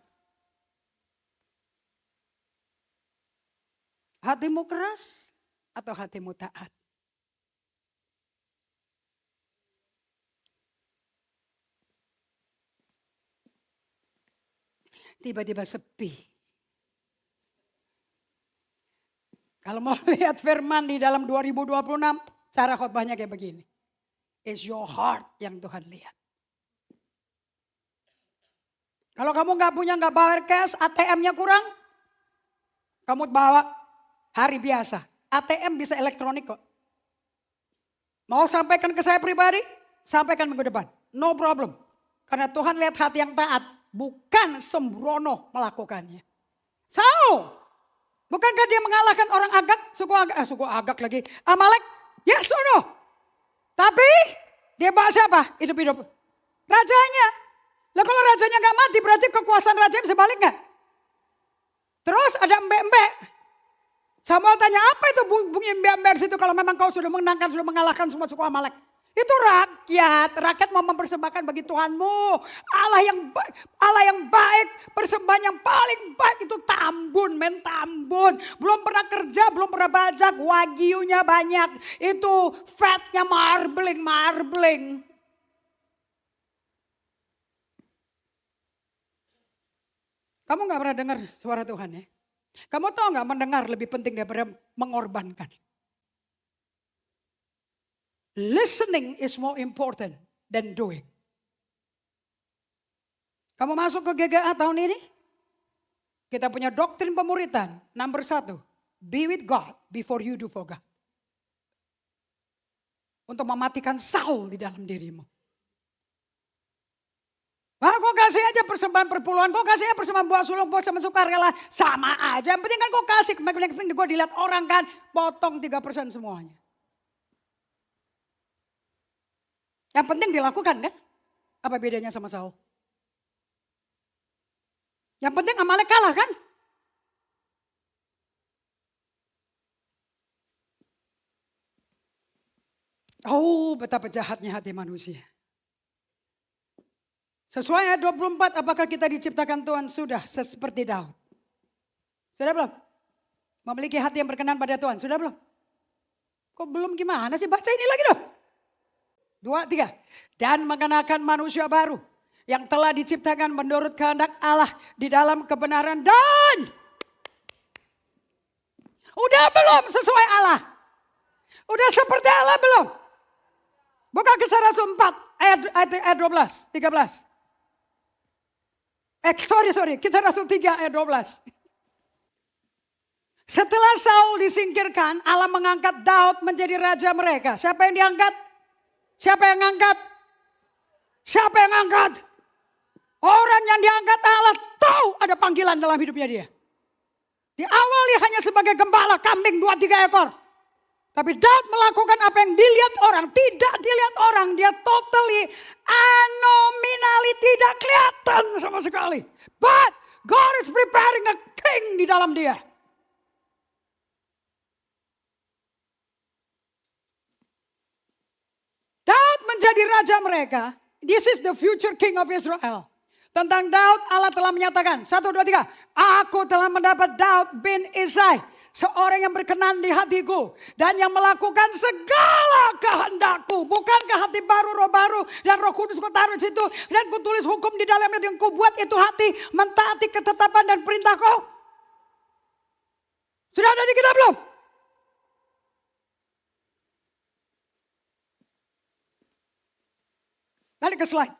Hatimu keras atau hatimu taat? Tiba-tiba sepi. Kalau mau lihat firman di dalam 2026, cara khotbahnya kayak begini. It's your heart yang Tuhan lihat. Kalau kamu nggak bawa cash, ATM-nya kurang, kamu bawa hari biasa. ATM bisa elektronik kok. Mau sampaikan ke saya pribadi, sampaikan minggu depan. No problem. Karena Tuhan lihat hati yang taat, bukan sembrono melakukannya. Bukankah dia mengalahkan orang Agag, suku Agag lagi, Amalek? Yes or no? Tapi dia bawa siapa? Hidup-hidup. Rajanya. Lah kalau rajanya gak mati berarti kekuasaan raja bisa balik gak? Terus ada mbek-mbek. Samuel tanya apa itu bunyi mbek-mbek situ kalau memang kau sudah menangkan, sudah mengalahkan semua suku Amalek. Itu rakyat mau mempersembahkan bagi Tuhanmu. Allah yang baik, persembahan yang paling baik itu tambun. Belum pernah kerja, belum pernah bajak, wagyunya banyak. Itu fatnya marbling. Kamu gak pernah dengar suara Tuhan ya? Kamu tahu gak mendengar lebih penting daripada mengorbankan? Listening is more important than doing. Kamu masuk ke GGA tahun ini? Kita punya doktrin pemuritan. Nomor 1. Be with God before you do for God. Untuk mematikan Saul di dalam dirimu. Wah, kok kasih aja persembahan perpuluhan, kok kasih aja persembahan buah sulung, buah sama sukarela, sama aja. Yang penting kan kok kasih, yang penting gue dilihat orang kan, potong 3% semuanya. Yang penting dilakukan kan? Apa bedanya sama Saul? Yang penting Amalek kalah kan? Oh, betapa jahatnya hati manusia. Sesuai ayat 24, apakah kita diciptakan Tuhan? Sudah seperti Daud. Sudah belum? Memiliki hati yang berkenan pada Tuhan. Sudah belum? Kok belum gimana sih? Baca ini lagi dong. 2, 3. Dan mengenakan manusia baru. Yang telah diciptakan menurut kehendak Allah di dalam kebenaran dan. Udah belum sesuai Allah? Udah seperti Allah belum? Buka Kisah Rasul 4 ayat 12, 13. Sorry, Kisah Rasul 3 ayat 12. Setelah Saul disingkirkan, Allah mengangkat Daud menjadi raja mereka. Siapa yang diangkat? Siapa yang angkat? Siapa yang angkat? Orang yang diangkat Allah tahu ada panggilan dalam hidupnya dia. Diawali hanya sebagai gembala kambing 2-3 ekor. Tapi Daud melakukan apa yang dilihat orang, tidak dilihat orang. Dia totally anominali, tidak kelihatan sama sekali. But God is preparing a king di dalam dia. Daud menjadi raja mereka. This is the future king of Israel. Tentang Daud Allah telah menyatakan. 1, 2, 3. Aku telah mendapat Daud bin Isai. Seorang yang berkenan di hatiku. Dan yang melakukan segala kehendakku. Bukankah hati baru, roh baru. Dan roh kudus ku taruh di situ. Dan ku tulis hukum di dalamnya. Dan ku buat itu hati. Mentaati ketetapan dan perintahku. Sudah ada di kita belum? Balik ke slide.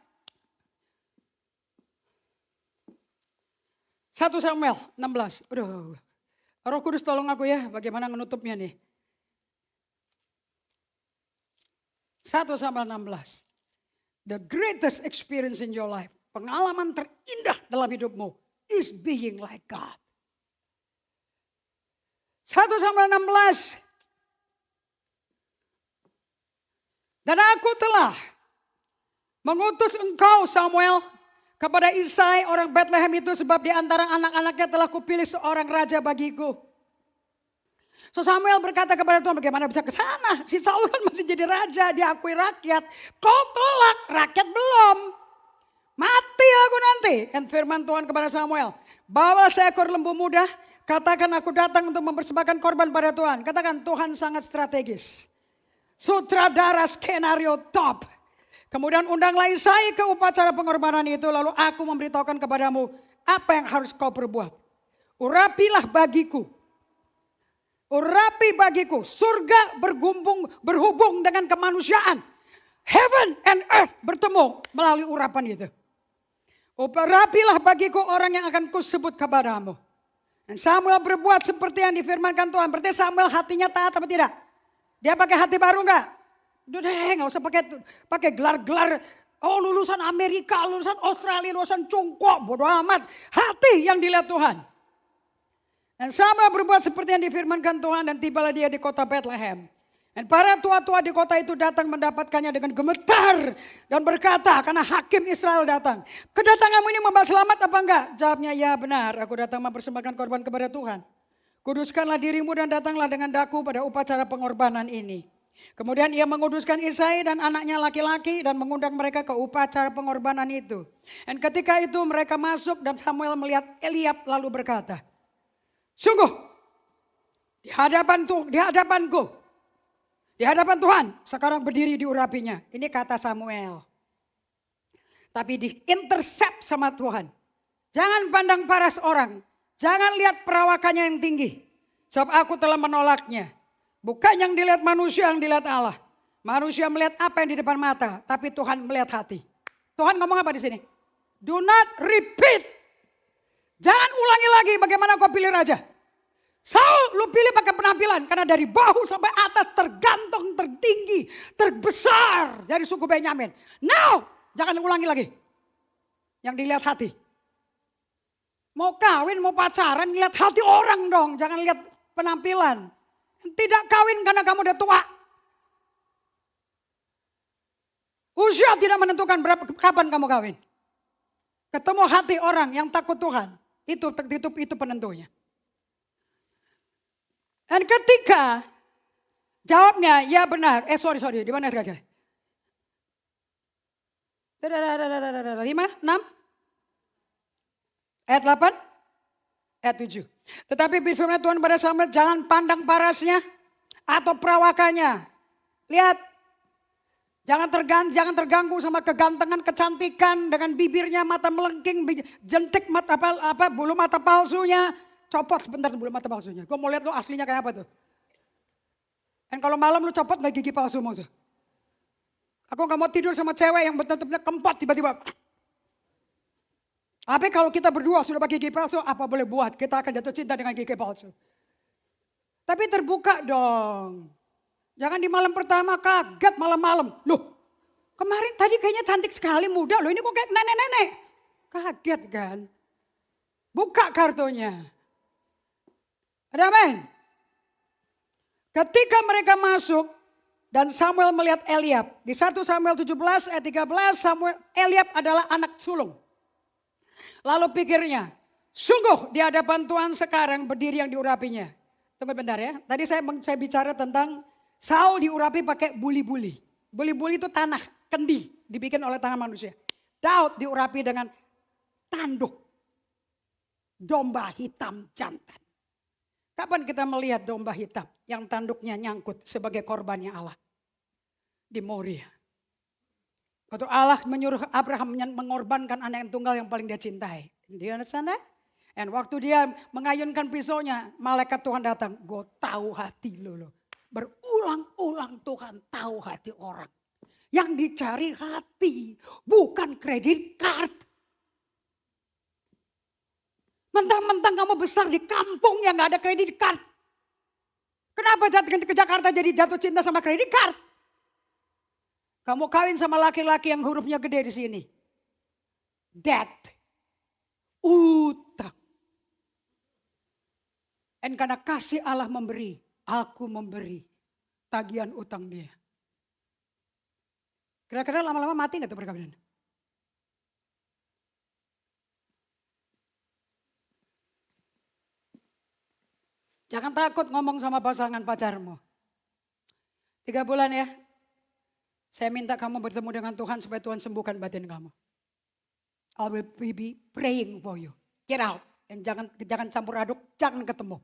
1 Samuel 16. Aduh. Roh Kudus tolong aku ya, bagaimana menutupnya nih. 1-16. The greatest experience in your life. Pengalaman terindah dalam hidupmu is being like God. 1-16. Dan aku telah mengutus engkau Samuel kepada Isai orang Bethlehem itu sebab di antara anak-anaknya telah kupilih seorang raja bagiku. So Samuel berkata kepada Tuhan, bagaimana bisa ke sana? Si Saul kan masih jadi raja, diakui rakyat. Kau tolak, rakyat belum. Mati aku nanti. Dan firman Tuhan kepada Samuel, bawa seekor lembu muda, katakan aku datang untuk mempersembahkan korban pada Tuhan. Katakan Tuhan sangat strategis. Sutradara skenario top. Kemudian undanglah Isai ke upacara pengorbanan itu. Lalu aku memberitahukan kepadamu apa yang harus kau perbuat. Urapilah bagiku. Urapi bagiku. Surga berhubung dengan kemanusiaan. Heaven and earth bertemu melalui urapan itu. Urapilah bagiku orang yang akan kusebut kepadamu. Dan Samuel berbuat seperti yang difirmankan Tuhan. Berarti Samuel hatinya taat atau tidak? Dia pakai hati baru enggak? Udah deh, gak usah pakai gelar-gelar. Oh, lulusan Amerika, lulusan Australia, lulusan Cungkok, bodoh amat. Hati yang dilihat Tuhan. Dan Samuel berbuat seperti yang difirmankan Tuhan dan tibalah dia di kota Bethlehem. Dan para tua-tua di kota itu datang mendapatkannya dengan gemetar dan berkata, karena hakim Israel datang, kedatanganmu ini membawa selamat apa enggak? Jawabnya, ya benar, aku datang mempersembahkan korban kepada Tuhan. Kuduskanlah dirimu dan datanglah dengan daku pada upacara pengorbanan ini. Kemudian ia menguduskan Isai dan anaknya laki-laki dan mengundang mereka ke upacara pengorbanan itu. Dan ketika itu mereka masuk dan Samuel melihat Eliab lalu berkata, sungguh di hadapanku, di hadapan Tuhan sekarang berdiri diurapinya. Ini kata Samuel. Tapi di-intercept sama Tuhan. Jangan pandang paras orang. Jangan lihat perawakannya yang tinggi. Sebab aku telah menolaknya. Bukan yang dilihat manusia, yang dilihat Allah. Manusia melihat apa yang di depan mata, tapi Tuhan melihat hati. Tuhan ngomong apa di sini? Do not repeat. Jangan ulangi lagi bagaimana kau pilih raja. Saul lu pilih pakai penampilan. Karena dari bahu sampai atas tergantung, tertinggi, terbesar dari suku Benyamin. Now, jangan ulangi lagi. Yang dilihat hati. Mau kawin, mau pacaran, lihat hati orang dong. Jangan lihat penampilan. Tidak kawin karena kamu udah tua. Usia tidak menentukan kapan kamu kawin. Ketemu hati orang yang takut Tuhan. Itu penentunya. Dan ketika jawabnya ya benar. Sorry. Di mana saja? 5, 6. Ayat 8. Ayat 7. Tetapi firman Tuhan pada Samuel, jangan pandang parasnya atau perawakannya. Lihat, jangan terganggu sama kegantengan, kecantikan dengan bibirnya, mata melengking, jentik mata bulu mata palsunya. Copot sebentar bulu mata palsunya. Gue mau lihat lo aslinya kayak apa tuh. Dan kalau malam lu copot gak gigi palsumu tuh. Aku gak mau tidur sama cewek yang betul-betul kempot tiba-tiba. Tapi kalau kita berdua sudah pakai gigi palsu, apa boleh buat? Kita akan jatuh cinta dengan gigi palsu. Tapi terbuka dong. Jangan di malam pertama kaget malam-malam. Loh, kemarin tadi kayaknya cantik sekali muda loh. Ini kok kayak nenek-nenek. Kaget kan? Buka kartunya. Ada amin? Ketika mereka masuk dan Samuel melihat Eliab. Di 1 Samuel 17 ayat 13 Eliab adalah anak sulung. Lalu pikirnya, sungguh di hadapan Tuhan sekarang berdiri yang diurapinya. Tunggu bentar ya. Tadi saya bicara tentang Saul diurapi pakai buli-buli. Buli-buli itu tanah, kendi dibikin oleh tangan manusia. Daud diurapi dengan tanduk. Domba hitam jantan. Kapan kita melihat domba hitam yang tanduknya nyangkut sebagai korbannya Allah? Di Moria. Waktu Allah menyuruh Abraham mengorbankan anak yang tunggal yang paling dia cintai. Do you understand that? Dan waktu dia mengayunkan pisaunya, malaikat Tuhan datang. Gue tahu hati lo. Berulang-ulang Tuhan tahu hati orang. Yang dicari hati, bukan kredit card. Mentang-mentang kamu besar di kampung yang gak ada kredit card. Kenapa jatuh ke Jakarta jadi jatuh cinta sama kredit card? Kamu kawin sama laki-laki yang hurufnya gede di sini. Debt. Utang. Dan karena kasih Allah memberi, aku memberi tagihan utang dia. Kira-kira lama-lama mati gak tuh perkawinan? Jangan takut ngomong sama pasangan pacarmu. 3 bulan ya. Saya minta kamu bertemu dengan Tuhan supaya Tuhan sembuhkan batin kamu. I will be praying for you. Get out. Dan jangan campur aduk, jangan ketemu.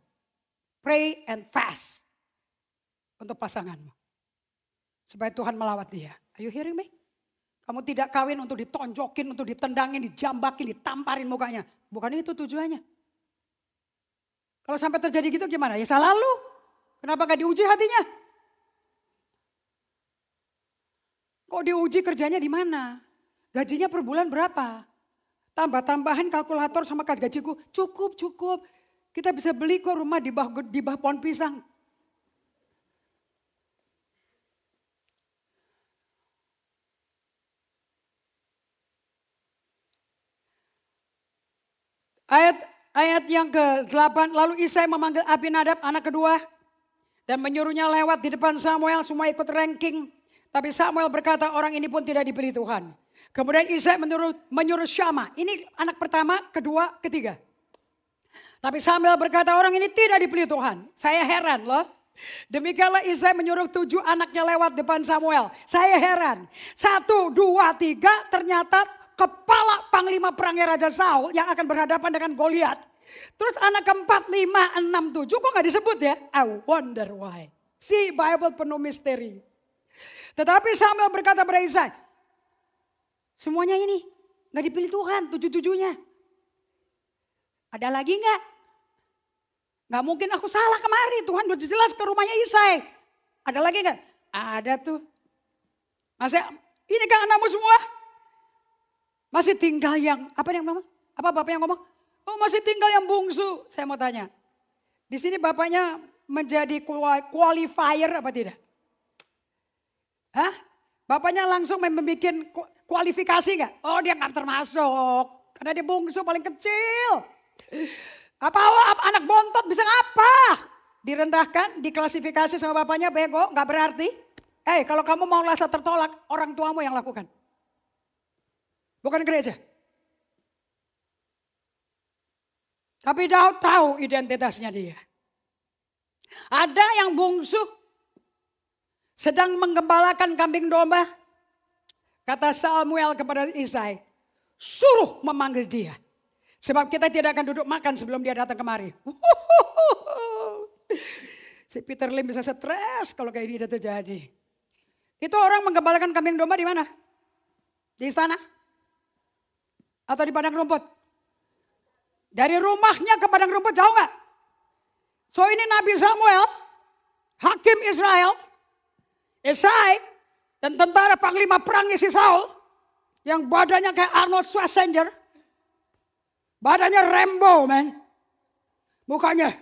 Pray and fast. Untuk pasanganmu. Supaya Tuhan melawat dia. Are you hearing me? Kamu tidak kawin untuk ditonjokin, untuk ditendangin, dijambakin, ditamparin mukanya. Bukan itu tujuannya. Kalau sampai terjadi gitu gimana? Ya salah lu. Kenapa gak diuji hatinya? Kok diuji kerjanya di mana? Gajinya per bulan berapa? Tambah-tambahan kalkulator sama gajiku. Cukup. Kita bisa beli kok rumah di bawah pohon pisang. Ayat yang ke-8, lalu Isai memanggil Abinadab anak kedua dan menyuruhnya lewat di depan Samuel, semua ikut ranking. Tapi Samuel berkata orang ini pun tidak dipilih Tuhan. Kemudian Isai menyuruh Syama, ini anak pertama, kedua, ketiga. Tapi Samuel berkata orang ini tidak dipilih Tuhan. Saya heran loh. Demikianlah Isai menyuruh 7 anaknya lewat depan Samuel. Saya heran. 1, 2, 3 ternyata kepala panglima perangnya Raja Saul yang akan berhadapan dengan Goliat. Terus anak keempat, 5, 6, 7 kok gak disebut ya? I wonder why. Si Bible penuh misteri. Tetapi Samuel berkata pada Isai, semuanya ini gak dipilih Tuhan, 7-7-nya. Ada lagi gak? Gak mungkin aku salah kemari, Tuhan udah jelas ke rumahnya Isai. Ada lagi gak? Ada tuh. Masa ini kan anakmu semua? Masih tinggal yang, apa bapak yang ngomong? Oh masih tinggal yang bungsu. Saya mau tanya, di sini bapaknya menjadi qualifier apa tidak? Hah? Bapaknya langsung membuat kualifikasi gak? Oh dia gak termasuk, karena dia bungsu paling kecil. Apa anak bontot bisa apa? Direndahkan, diklasifikasi sama bapaknya bego, gak berarti. Kalau kamu mau rasa tertolak, orang tuamu yang lakukan. Bukan gereja. Tapi Daud tahu identitasnya dia. Ada yang bungsu sedang menggembalakan kambing domba. Kata Samuel kepada Isai, suruh memanggil dia. Sebab kita tidak akan duduk makan sebelum dia datang kemari. Si Peter Lim bisa stres kalau kayak ini terjadi. Itu orang menggembalakan kambing domba di mana? Di istana? Atau di padang rumput? Dari rumahnya ke padang rumput jauh gak? So ini Nabi Samuel, hakim Israel, Isai, dan tentara panglima perang si Saul, yang badannya kayak Arnold Schwarzenegger, badannya Rambo man, mukanya.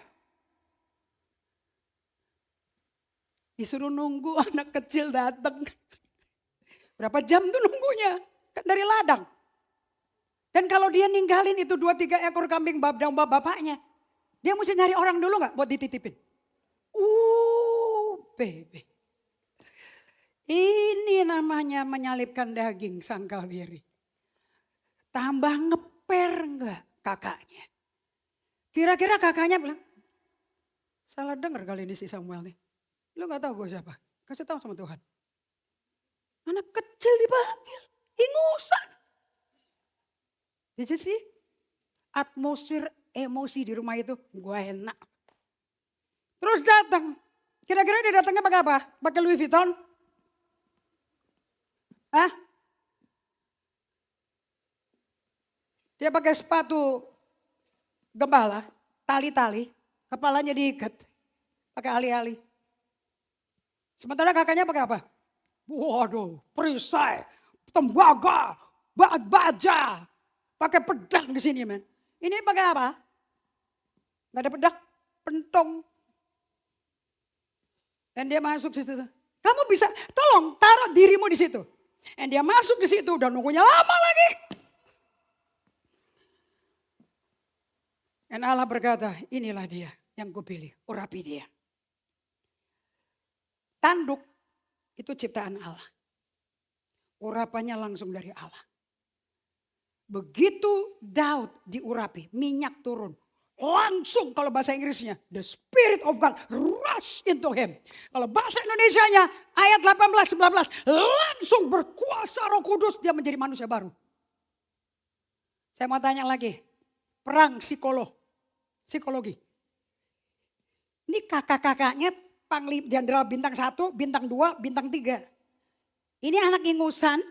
Disuruh nunggu anak kecil datang. Berapa jam tuh nunggunya? Kan dari ladang. Dan kalau dia ninggalin itu 2-3 ekor kambing domba bapaknya. Dia mesti nyari orang dulu gak buat dititipin? Baby. Ini namanya menyalipkan daging sangkal diri. Tambah ngeper enggak kakaknya? Kira-kira kakaknya bilang, salah dengar kali ini si Samuel nih. Lu gak tahu gue siapa? Kasih tahu sama Tuhan. Anak kecil dipanggil, ingusan. Did you see? Atmosfer emosi di rumah itu gue enak. Terus datang. Kira-kira dia datangnya pakai apa? Pakai Louis Vuitton? Hah? Dia pakai sepatu gembala, tali-tali, kepalanya diikat, pakai ali-ali. Sementara kakaknya pakai apa? Waduh, perisai, tembaga, baja, pakai pedang di sini men. Ini pakai apa? Gak ada bedak, pentong. Dan dia masuk di situ. Kamu bisa, tolong taruh dirimu di situ. Dan dia masuk di situ, udah nunggunya lama lagi. Dan Allah berkata, inilah dia yang kupilih, urapi dia. Tanduk itu ciptaan Allah. Urapannya langsung dari Allah. Begitu Daud diurapi, minyak turun. Langsung kalau bahasa Inggrisnya, the Spirit of God rush into him. Kalau bahasa Indonesianya ayat 18-19, langsung berkuasa Roh Kudus, dia menjadi manusia baru. Saya mau tanya lagi, perang psikologi. Ini kakak-kakaknya Panglima Jenderal bintang 1, bintang 2, bintang 3. Ini anak ingusan,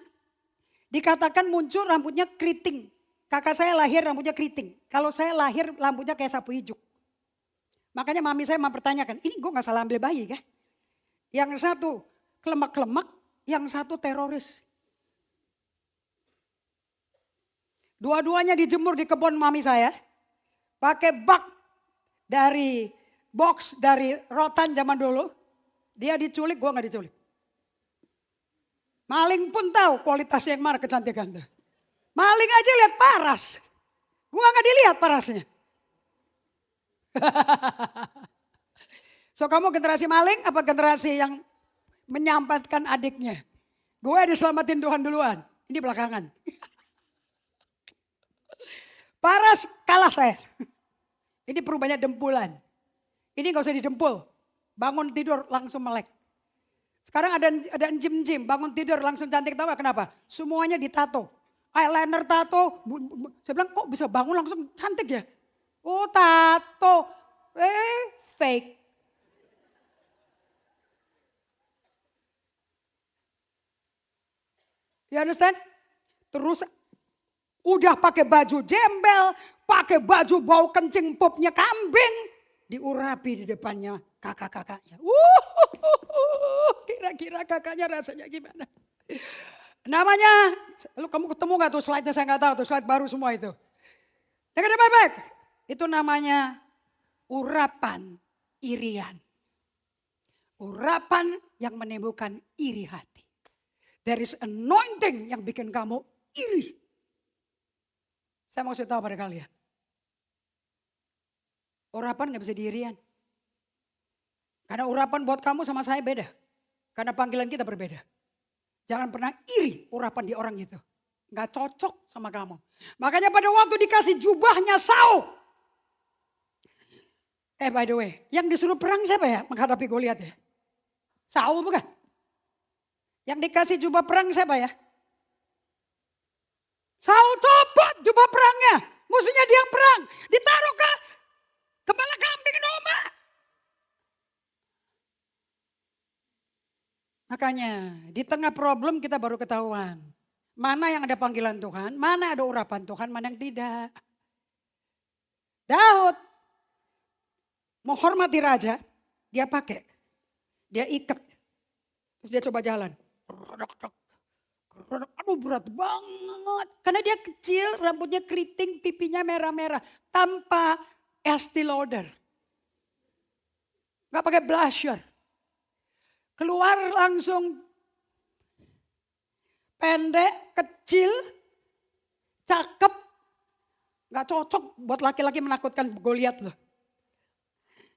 dikatakan muncul rambutnya keriting. Kakak saya lahir rambutnya keriting. Kalau saya lahir rambutnya kayak sapu ijuk. Makanya mami saya mempertanyakan, ini gue gak salah ambil bayi kan? Yang satu kelemak-kelemak, yang satu teroris. Dua-duanya dijemur di kebun mami saya. Pakai bak dari box dari rotan zaman dulu. Dia diculik, gue gak diculik. Maling pun tahu kualitasnya yang mana kecantikan. Maling aja lihat paras. Gua gak dilihat parasnya. So kamu generasi maling apa generasi yang menyampaikan adiknya? Gue diselamatin Tuhan duluan. Ini belakangan. Paras kalah saya. Ini perubahannya dempulan. Ini gak usah didempul. Bangun tidur langsung melek. Sekarang ada enjim-enjim, bangun tidur langsung cantik, tahu gak kenapa? Semuanya ditato. Eyeliner tato, saya bilang kok bisa bangun langsung cantik ya? Oh tato, fake. You understand? Terus udah pakai baju jembel, pakai baju bau kencing popnya kambing, diurapi di depannya kakak-kakaknya. Kira-kira kakaknya rasanya gimana? Namanya, kamu ketemu gak tuh slide-nya, saya gak tahu tuh slide baru semua itu. Dengar baik-baik, itu namanya urapan irian. Urapan yang menimbulkan iri hati. There is anointing yang bikin kamu iri. Saya mau kasih tahu pada kalian. Urapan gak bisa diirian. Karena urapan buat kamu sama saya beda. Karena panggilan kita berbeda. Jangan pernah iri urapan di orang itu. Gak cocok sama kamu. Makanya pada waktu dikasih jubahnya Saul. By the way, yang disuruh perang siapa ya menghadapi Goliat ya? Saul bukan? Yang dikasih jubah perang siapa ya? Saul copot jubah perangnya. Musuhnya dia yang perang. Ditaruh ke kepala kambing domba. Makanya di tengah problem kita baru ketahuan. Mana yang ada panggilan Tuhan, mana ada urapan Tuhan, mana yang tidak. Daud menghormati raja, dia pakai. Dia ikat. Terus dia coba jalan. Aduh berat banget. Karena dia kecil, rambutnya keriting, pipinya merah-merah. Tanpa Estee Lauder. Gak pakai blusher. Keluar langsung pendek, kecil, cakep. Gak cocok buat laki-laki menakutkan Goliat loh.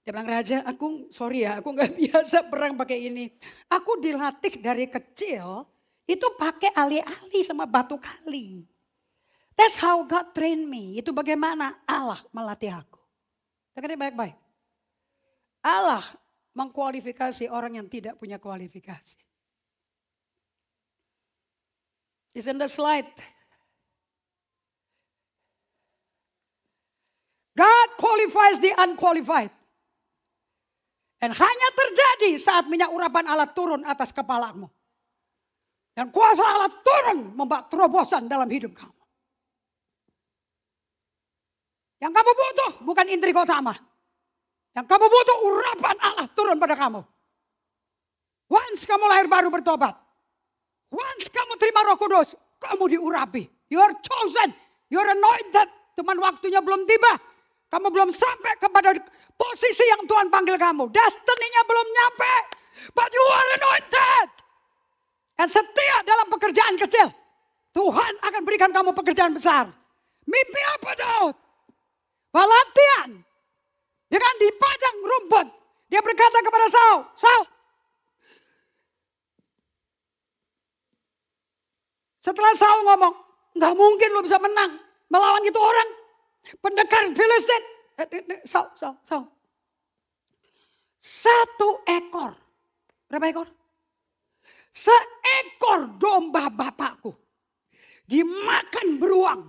Dia bilang, raja aku sorry ya, aku gak biasa perang pakai ini. Aku dilatih dari kecil, itu pakai ali-ali sama batu kali. That's how God train me. Itu bagaimana Allah melatih aku. Dengarnya baik-baik. Allah mengkualifikasi orang yang tidak punya kualifikasi. It's in the slide. God qualifies the unqualified. Dan hanya terjadi saat minyak urapan Allah turun atas kepalamu. Dan kuasa Allah turun membawa terobosan dalam hidup kamu. Yang kamu butuh bukan intrik utama. Yang kamu butuh urapan Allah turun pada kamu. Once kamu lahir baru bertobat. Once kamu terima Roh Kudus, kamu diurapi. You are chosen, you are anointed. Cuman waktunya belum tiba. Kamu belum sampai kepada posisi yang Tuhan panggil kamu. Destiny-nya belum nyampe. But you are anointed. Dan setia dalam pekerjaan kecil. Tuhan akan berikan kamu pekerjaan besar. Mimpi apa Daud? Latihan. Dengan di padang rumput. Dia berkata kepada Saul. Saul. Setelah Saul ngomong. Gak mungkin lu bisa menang. Melawan itu orang. Pendekar Filistin. Saul. 1 ekor. Berapa ekor? Seekor domba bapakku. Dimakan beruang.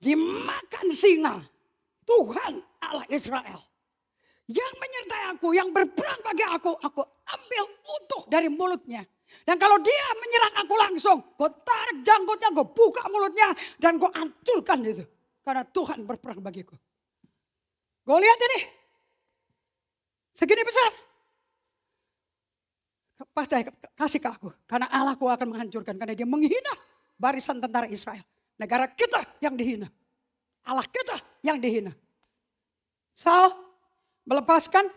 Dimakan singa. Tuhan Allah Israel. Yang menyertai aku. Yang berperang bagi aku. Aku ambil utuh dari mulutnya. Dan kalau dia menyerang aku langsung. Gue tarik janggutnya. Gue buka mulutnya. Dan gue hancurkan itu. Karena Tuhan berperang bagiku. Gue lihat ini. Segini besar. Pasti kasih ke aku. Karena Allahku akan menghancurkan. Karena dia menghina barisan tentara Israel. Negara kita yang dihina. Allah kita yang dihina. Saul melepaskan.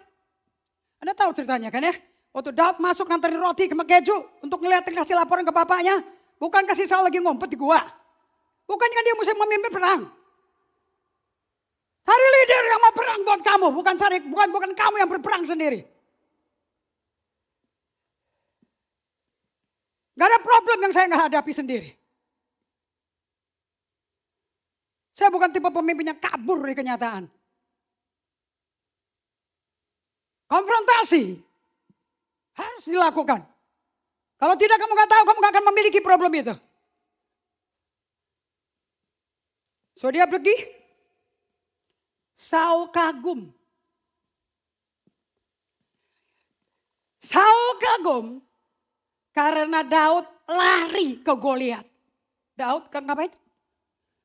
Anda tahu ceritanya kan ya. Waktu Daud masuk nganterin roti ke keju. Untuk ngeliatin kasih laporan ke bapaknya. Bukan kasih Saul lagi ngumpet di gua. Bukan kan dia mesti memimpin perang. Cari leader yang mau perang buat kamu. Bukan kamu yang berperang sendiri. Gak ada problem yang saya gak hadapi sendiri. Saya bukan tipe pemimpin yang kabur dari kenyataan. Konfrontasi harus dilakukan. Kalau tidak kamu gak tahu, kamu gak akan memiliki problem itu. So dia pergi. Saul kagum. Karena Daud lari ke Goliat. Daud ngapain?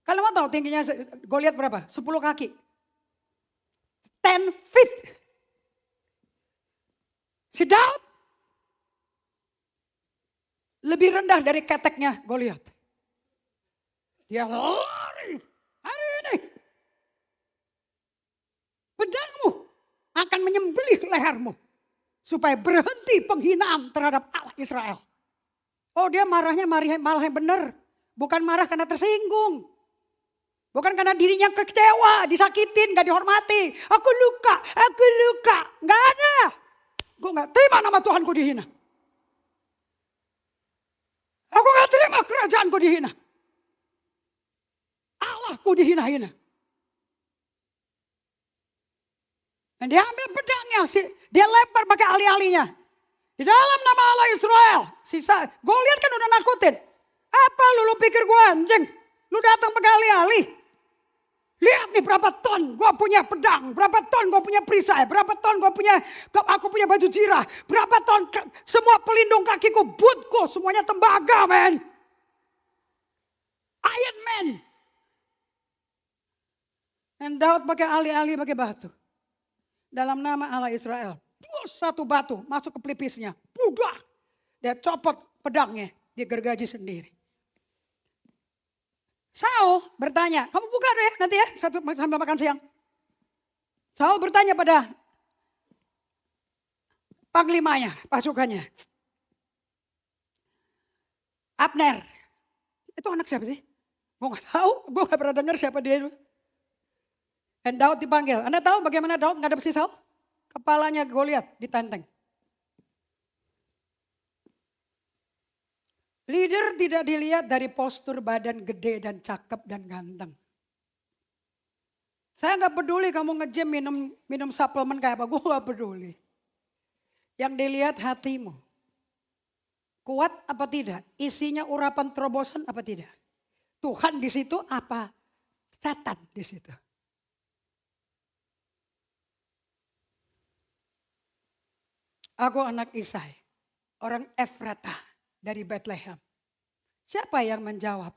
Kalian mau tahu tingginya Goliat berapa? 10 kaki. 10 feet. Si Daud lebih rendah dari keteknya Goliat. Dia lari hari ini. Pedangmu akan menyembelih lehermu. Supaya berhenti penghinaan terhadap Allah Israel. Oh dia marahnya malah yang benar. Bukan marah karena tersinggung. Bukan karena dirinya kecewa, disakitin, gak dihormati. Aku luka. Gak ada. Gue gak terima nama Tuhanku dihina. Aku gak terima kerajaanku dihina. Allahku dihina-hina. Dan dia ambil pedangnya, dia lempar pakai ali-alinya. Di dalam nama Allah Israel. Goliat kan udah nakutin. Apa lu pikir gue anjing? Lu datang pakai ali-ali. Lihat nih berapa ton gue punya pedang. Berapa ton gue punya perisai. Berapa ton aku punya baju jirah. Berapa ton semua pelindung kakiku, bootku. Semuanya tembaga men. Iron Man. Dan Daud pakai ali-ali pakai batu. Dalam nama Allah Israel. Satu batu masuk ke pelipisnya. Budak. Dia copot pedangnya. Dia gergaji sendiri. Saul bertanya. Kamu buka deh nanti ya. Sambil makan siang. Saul bertanya pada panglimanya. Pasukannya. Abner. Itu anak siapa sih? Gue gak tahu. Gue gak pernah dengar siapa dia itu. Dan Daud dipanggil. Anda tahu bagaimana Daud ngadep si Saul? Kepalanya Goliat ditenteng. Leader tidak dilihat dari postur badan gede dan cakep dan ganteng. Saya gak peduli kamu nge-gym minum suplemen kayak apa. Gue gak peduli. Yang dilihat hatimu. Kuat apa tidak? Isinya urapan terobosan apa tidak? Tuhan di situ apa? Setan di situ. Aku anak Isai, orang Efrata dari Bethlehem. Siapa yang menjawab?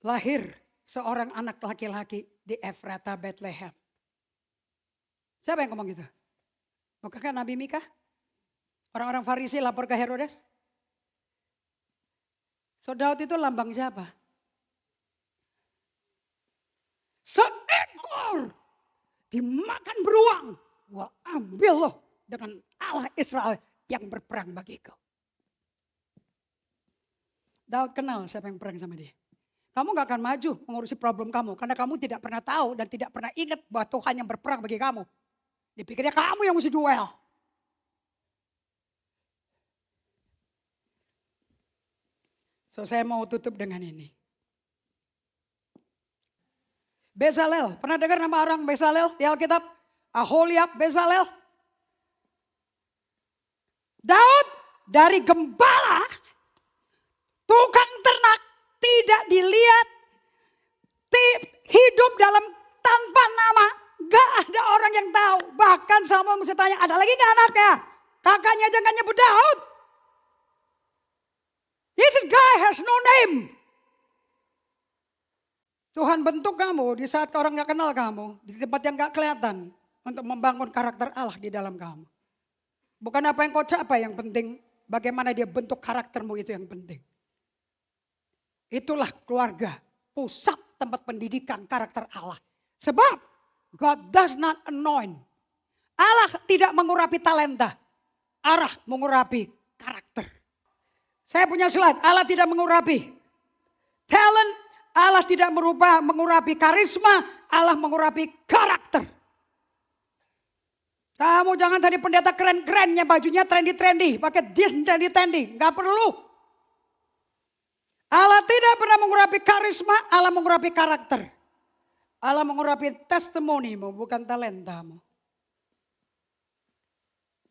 Lahir seorang anak laki-laki di Efrata Bethlehem. Siapa yang ngomong gitu? Bukankah Nabi Mika? Orang-orang Farisi lapor ke Herodes. So Daud itu lambang siapa? Seekor dimakan beruang. Gua ambil loh dengan Allah Israel yang berperang bagiku. Daud kenal siapa yang perang sama dia. Kamu gak akan maju mengurusi problem kamu. Karena kamu tidak pernah tahu dan tidak pernah ingat bahwa Tuhan yang berperang bagi kamu. Dipikirnya kamu yang mesti duel. So saya mau tutup dengan ini. Bezalel, pernah dengar nama orang Bezalel di Alkitab? Aholiab Bezalel. Daud dari gembala, tukang ternak, tidak dilihat, hidup dalam tanpa nama, gak ada orang yang tahu. Bahkan Samuel mesti tanya, ada lagi gak anaknya? Kakaknya jangan nyebut Daud. This guy has no name. Tuhan bentuk kamu di saat orang gak kenal kamu, di tempat yang gak kelihatan, untuk membangun karakter Allah di dalam kamu. Bukan apa yang kau capai yang penting, bagaimana dia bentuk karaktermu itu yang penting. Itulah keluarga, pusat tempat pendidikan karakter Allah. Sebab God does not anoint. Allah tidak mengurapi talenta, Allah mengurapi karakter. Saya punya slide, Allah tidak mengurapi talent, Allah tidak mengurapi karisma, Allah mengurapi karakter. Kamu jangan tadi pendeta keren-kerennya, bajunya trendy-trendy, pakai jeans trendy-trendy, nggak perlu. Allah tidak pernah mengurapi karisma, Allah mengurapi karakter. Allah mengurapi testimonimu, bukan talentamu.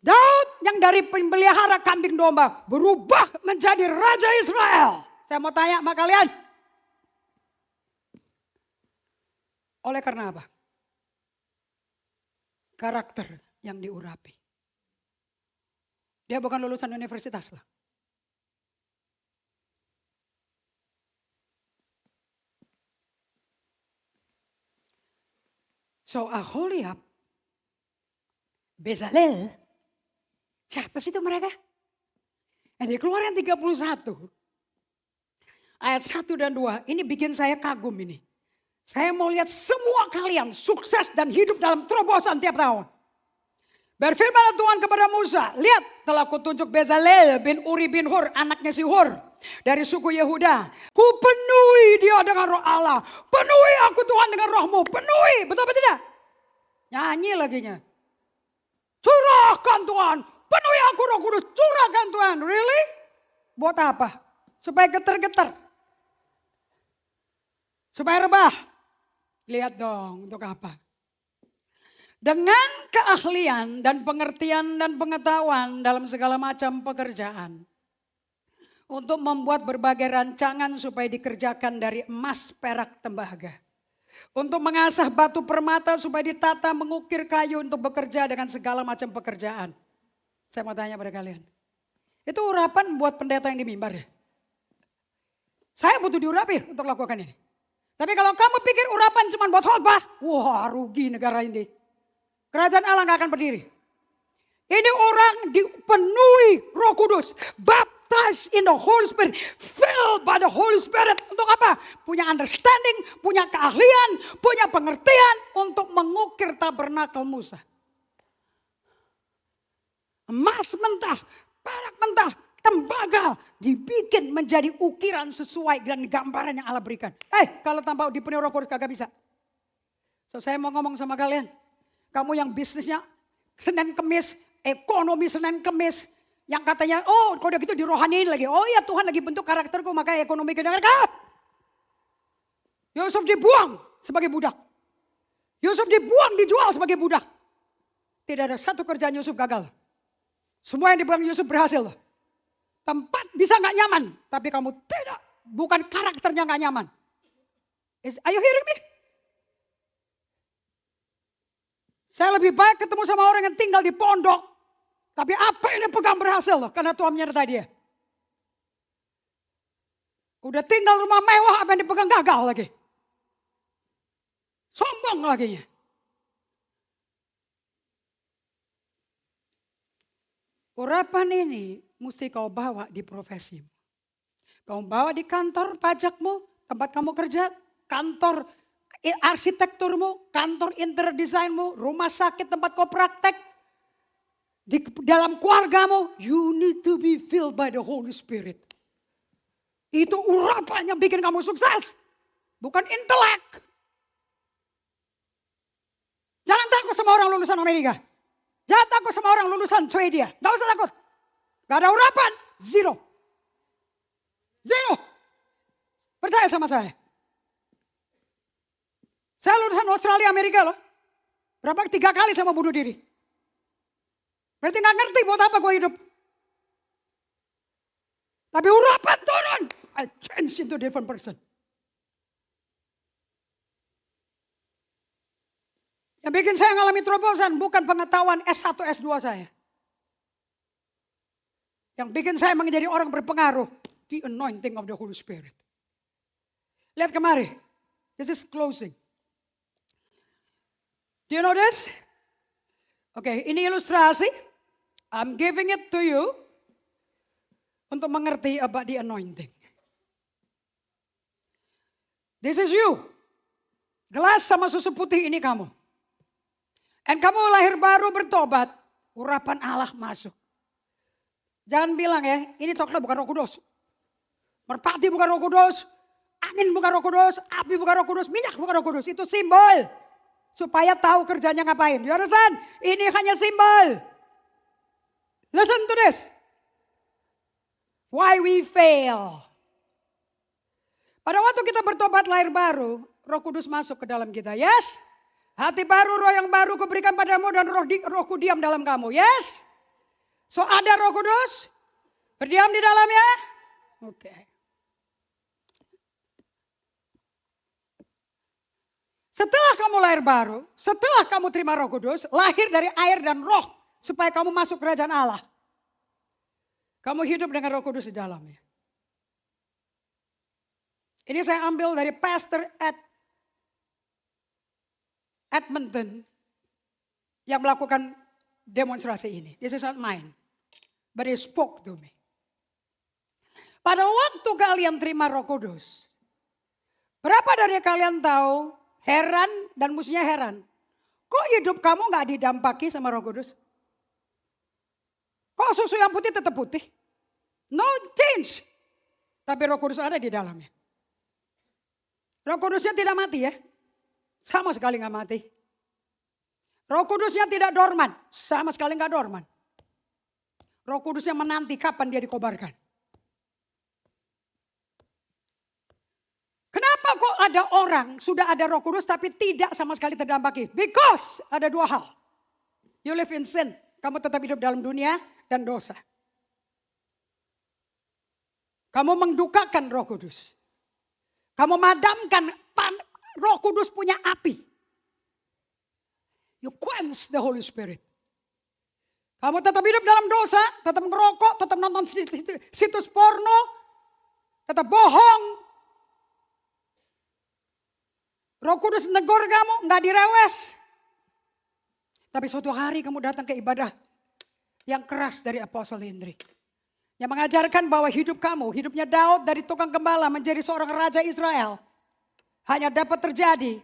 Daud yang dari pemelihara kambing domba berubah menjadi Raja Israel. Saya mau tanya sama kalian. Oleh karena apa? Karakter yang diurapi. Dia bukan lulusan universitas lah. So Aholiab, Bezalel, siapa sih itu mereka? Di Keluaran 31, ayat 1 dan 2, ini bikin saya kagum ini. Saya mau lihat semua kalian sukses dan hidup dalam terobosan tiap tahun. Berfirmanlah Tuhan kepada Musa, lihat telah kutunjuk Bezalel bin Uri bin Hur, anaknya si Hur, dari suku Yehuda. Ku penuhi dia dengan roh Allah. Penuhi aku Tuhan dengan rohmu, penuhi. Betul apa tidak? Nyanyi laginya. Curahkan Tuhan, penuhi aku Roh Kudus, curahkan Tuhan. Really? Buat apa? Supaya getar-getar. Supaya rebah. Lihat dong untuk apa. Dengan keahlian dan pengertian dan pengetahuan dalam segala macam pekerjaan. Untuk membuat berbagai rancangan supaya dikerjakan dari emas, perak, tembaga. Untuk mengasah batu permata supaya ditata mengukir kayu untuk bekerja dengan segala macam pekerjaan. Saya mau tanya pada kalian. Itu urapan buat pendeta yang di mimbar ya? Saya butuh diurapi untuk lakukan ini. Tapi kalau kamu pikir urapan cuma buat khotbah, wah rugi negara ini. Kerajaan Allah gak akan berdiri. Ini orang dipenuhi Roh Kudus, baptized in the Holy Spirit, filled by the Holy Spirit. Untuk apa? Punya understanding, punya keahlian, punya pengertian untuk mengukir tabernakel Musa. Emas mentah, perak mentah, tembaga dibikin menjadi ukiran sesuai dengan gambaran yang Allah berikan. Kalau tanpa dipenuhi Roh Kudus kagak bisa. So saya mau ngomong sama kalian. Kamu yang bisnisnya Senin Kemis, ekonomi Senin Kemis. Yang katanya, oh kalau gitu dirohaniin lagi. Oh ya Tuhan lagi bentuk karakterku maka ekonomi kita dekat. Yusuf dibuang sebagai budak. Yusuf dibuang, dijual sebagai budak. Tidak ada satu kerjaan Yusuf gagal. Semua yang dipegang Yusuf berhasil. Tempat bisa gak nyaman, tapi kamu tidak. Bukan karakternya gak nyaman. Are you hearing me? Saya lebih baik ketemu sama orang yang tinggal di pondok. Tapi apa yang dia pegang berhasil loh, karena Tuhan menyertai dia. Udah tinggal rumah mewah, apa yang dipegang gagal lagi. Sombong lagi. Urapan ini mesti kau bawa di profesimu. Kau bawa di kantor pajakmu, tempat kamu kerja, kantor arsitekturmu, kantor interior desainmu, rumah sakit tempat kau praktek, di dalam keluargamu, you need to be filled by the Holy Spirit. Itu urapan yang bikin kamu sukses, bukan intelek. Jangan takut sama orang lulusan Amerika. Jangan takut sama orang lulusan Swedia. Gak usah takut. Gak ada urapan, zero. Zero. Percaya sama saya. Saya lulusan Australia Amerika loh. Berapa 3 kali saya mau bunuh diri. Berarti gak ngerti buat apa gue hidup. Tapi urapan turun. I change into a different person. Yang bikin saya ngalami terobosan bukan pengetahuan S1, S2 saya. Yang bikin saya menjadi orang berpengaruh. The anointing of the Holy Spirit. Lihat kemari. This is closing. Do you know this? Oke, ini ilustrasi. I'm giving it to you untuk mengerti about the anointing. This is you. Gelas sama susu putih ini kamu. And kamu lahir baru bertobat, urapan Allah masuk. Jangan bilang ya, ini coklat bukan Roh Kudus. Merpati bukan Roh Kudus, angin bukan Roh Kudus, api bukan Roh Kudus, minyak bukan Roh Kudus. Itu simbol. Supaya tahu kerjanya ngapain. You understand? Ini hanya simbol. Listen to this. Why we fail. Pada waktu kita bertobat lahir baru, Roh Kudus masuk ke dalam kita. Yes? Hati baru, roh yang baru kuberikan padamu dan rohku diam dalam kamu. Yes? So ada Roh Kudus? Berdiam di dalamnya? Oke. Setelah kamu lahir baru, setelah kamu terima Roh Kudus, lahir dari air dan roh. Supaya kamu masuk kerajaan Allah. Kamu hidup dengan Roh Kudus di dalamnya. Ini saya ambil dari Pastor Edmonton yang melakukan demonstrasi ini. This is not mine. But he spoke to me. Pada waktu kalian terima Roh Kudus. Berapa dari kalian tahu heran dan musuhnya heran. Kok hidup kamu gak didampaki sama Roh Kudus? Kok susu yang putih tetap putih? No change. Tapi Roh Kudus ada di dalamnya. Roh Kudusnya tidak mati ya. Sama sekali gak mati. Roh Kudusnya tidak dorman. Sama sekali gak dorman. Roh Kudusnya menanti kapan dia dikobarkan. Kenapa kok ada orang sudah ada Roh Kudus tapi tidak sama sekali terdampaki? Because ada 2 hal. You live in sin. Kamu tetap hidup dalam dunia dan dosa. Kamu mendukakan Roh Kudus. Kamu madamkan Roh Kudus punya api. You quench the Holy Spirit. Kamu tetap hidup dalam dosa, tetap ngerokok, tetap nonton situs porno, tetap bohong. Roh Kudus negor kamu, nggak direwes. Tapi suatu hari kamu datang ke ibadah yang keras dari Apostle Henry. Yang mengajarkan bahwa hidup kamu, hidupnya Daud dari tukang gembala menjadi seorang raja Israel. Hanya dapat terjadi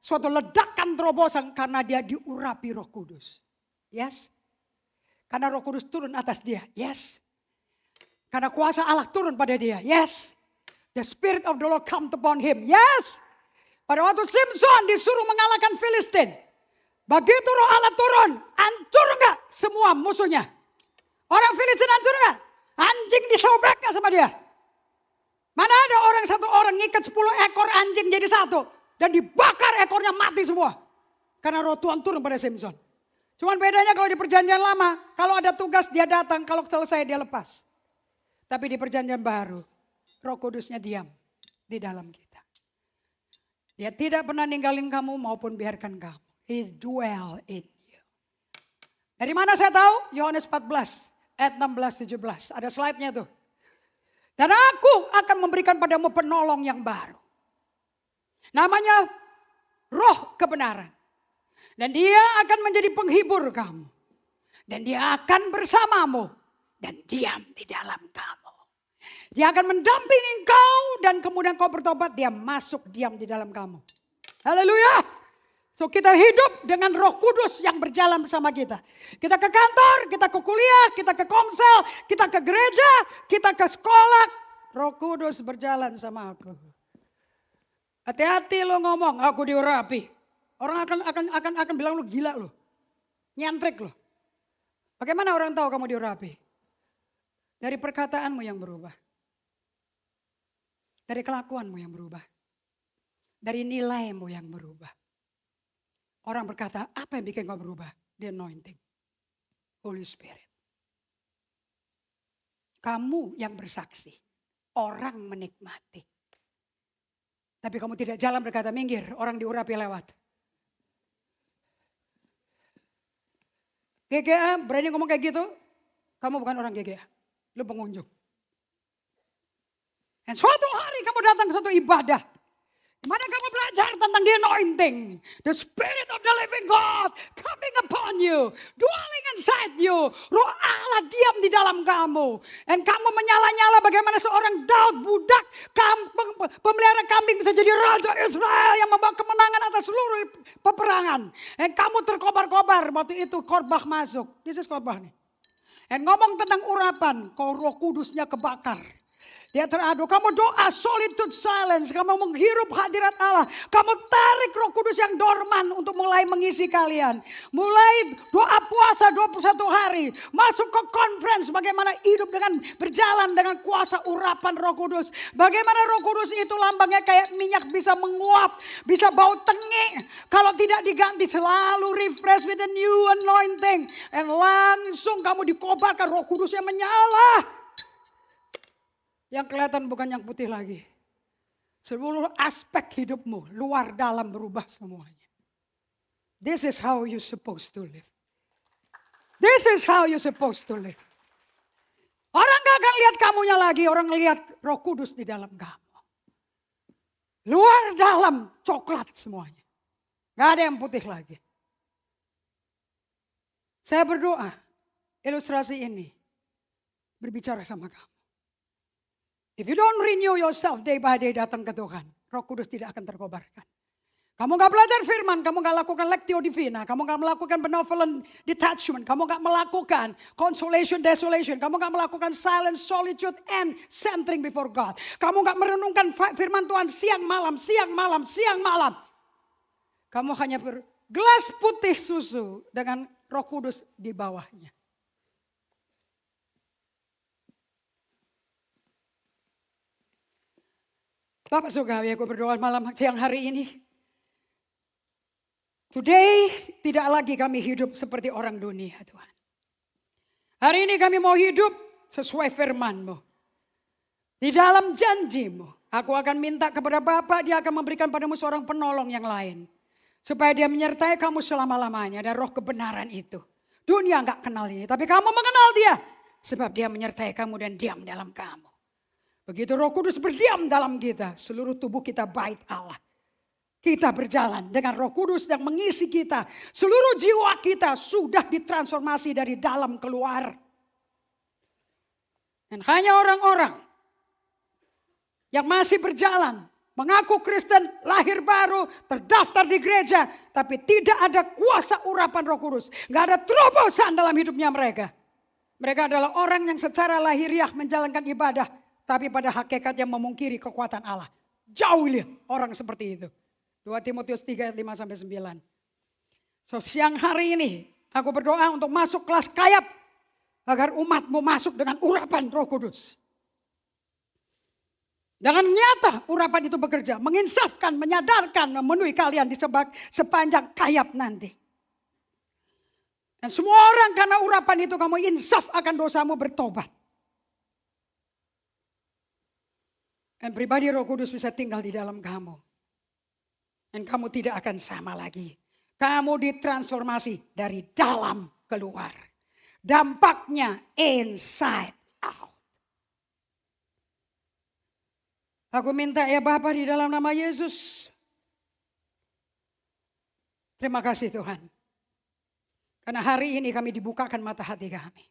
suatu ledakan terobosan karena dia diurapi Roh Kudus. Yes. Karena Roh Kudus turun atas dia. Yes. Karena kuasa Allah turun pada dia. Yes. The Spirit of the Lord come upon him. Yes. Pada waktu Simpson disuruh mengalahkan Filistin. Begitu Roh Allah turun, hancur enggak semua musuhnya? Orang Filistin hancur enggak? Anjing disobek enggak sama dia? Mana ada satu orang ngikat 10 ekor anjing jadi satu. Dan dibakar ekornya mati semua. Karena Roh Tuhan turun pada Simpson. Cuman bedanya kalau di perjanjian lama, kalau ada tugas dia datang, kalau selesai dia lepas. Tapi di perjanjian baru, Roh Kudusnya diam di dalam kita. Dia tidak pernah ninggalin kamu maupun biarkan kamu. He dwell in you. Dari mana saya tahu? Yohanes 14 ayat 16-17. Ada slide-nya tuh. Dan aku akan memberikan padamu penolong yang baru. Namanya Roh kebenaran. Dan dia akan menjadi penghibur kamu. Dan dia akan bersamamu. Dan diam di dalam kamu. Dia akan mendampingi kau dan kemudian kau bertobat. Dia masuk diam di dalam kamu. Haleluya. So kita hidup dengan Roh Kudus yang berjalan bersama kita. Kita ke kantor, kita ke kuliah, kita ke komsel, kita ke gereja, kita ke sekolah. Roh Kudus berjalan sama aku. Hati-hati lo ngomong, aku diurapi. Orang akan bilang lu gila lo. Nyentrik lo. Bagaimana orang tahu kamu diurapi? Dari perkataanmu yang berubah. Dari kelakuanmu yang berubah. Dari nilaimu yang berubah. Orang berkata, apa yang bikin kau berubah? The anointing. Holy Spirit. Kamu yang bersaksi. Orang menikmati. Tapi kamu tidak jalan berkata, minggir, orang diurapi lewat. GGA, berani ngomong kayak gitu? Kamu bukan orang GGA. Lu pengunjung. Dan suatu hari kamu datang ke suatu ibadah. Mana kamu belajar tentang the anointing. The Spirit of the living God coming upon you. Dwelling inside you. Roh Allah diam di dalam kamu. Dan kamu menyala-nyala bagaimana seorang Daud budak. Pemelihara kambing bisa jadi Raja Israel yang membawa kemenangan atas seluruh peperangan. Dan kamu terkobar-kobar waktu itu khotbah masuk. This is khotbah nih. Dan ngomong tentang urapan. Kau Roh Kudusnya kebakar. Dia teraduk, kamu doa solitude silence, kamu menghirup hadirat Allah. Kamu tarik Roh Kudus yang dorman untuk mulai mengisi kalian. Mulai doa puasa 21 hari. Masuk ke conference bagaimana hidup dengan berjalan dengan kuasa urapan Roh Kudus. Bagaimana Roh Kudus itu lambangnya kayak minyak bisa menguap, bisa bau tengik. Kalau tidak diganti selalu refresh with a new anointing. Dan langsung kamu dikobarkan Roh Kudus yang menyala. Yang kelihatan bukan yang putih lagi. Seluruh aspek hidupmu, luar dalam berubah semuanya. This is how you supposed to live. This is how you supposed to live. Orang gak akan lihat kamunya lagi, orang lihat Roh Kudus di dalam kamu. Luar dalam coklat semuanya. Gak ada yang putih lagi. Saya berdoa, ilustrasi ini berbicara sama kamu. If you don't renew yourself day by day datang ke Tuhan, Roh Kudus tidak akan terkobarkan. Kamu gak belajar firman, kamu gak lakukan lectio divina, kamu gak melakukan benevolent detachment, kamu gak melakukan consolation, desolation, kamu gak melakukan silence, solitude, and centering before God. Kamu gak merenungkan firman Tuhan siang malam, siang malam, siang malam. Kamu hanya bergelas putih susu dengan Roh Kudus di bawahnya. Bapak Surgawi, aku berdoa malam siang hari ini. Today tidak lagi kami hidup seperti orang dunia Tuhan. Hari ini kami mau hidup sesuai firman-Mu. Di dalam janji-Mu. Aku akan minta kepada Bapak, dia akan memberikan padamu seorang penolong yang lain. Supaya dia menyertai kamu selama-lamanya. Dan roh kebenaran itu. Dunia gak kenal ini, tapi kamu mengenal dia. Sebab dia menyertai kamu dan diam dalam kamu. Begitu Roh Kudus berdiam dalam kita, seluruh tubuh kita bait Allah. Kita berjalan dengan Roh Kudus yang mengisi kita. Seluruh jiwa kita sudah ditransformasi dari dalam keluar. Dan hanya orang-orang yang masih berjalan, mengaku Kristen, lahir baru, terdaftar di gereja, tapi tidak ada kuasa urapan Roh Kudus. Gak ada terobosan dalam hidupnya mereka. Mereka adalah orang yang secara lahiriah menjalankan ibadah. Tapi pada hakikatnya memungkiri kekuatan Allah. Jauhlah orang seperti itu. 2 Timotius 3 ayat 5-9. So siang hari ini aku berdoa untuk masuk kelas kayap. Agar umatmu masuk dengan urapan Roh Kudus. Dengan nyata urapan itu bekerja. Menginsafkan, menyadarkan, memenuhi kalian di sepanjang kayap nanti. Dan semua orang karena urapan itu kamu insaf akan dosamu bertobat. Dan pribadi Roh Kudus bisa tinggal di dalam kamu. Dan kamu tidak akan sama lagi. Kamu ditransformasi dari dalam keluar. Dampaknya inside out. Aku minta ya Bapa di dalam nama Yesus. Terima kasih Tuhan. Karena hari ini kami dibukakan mata hati kami.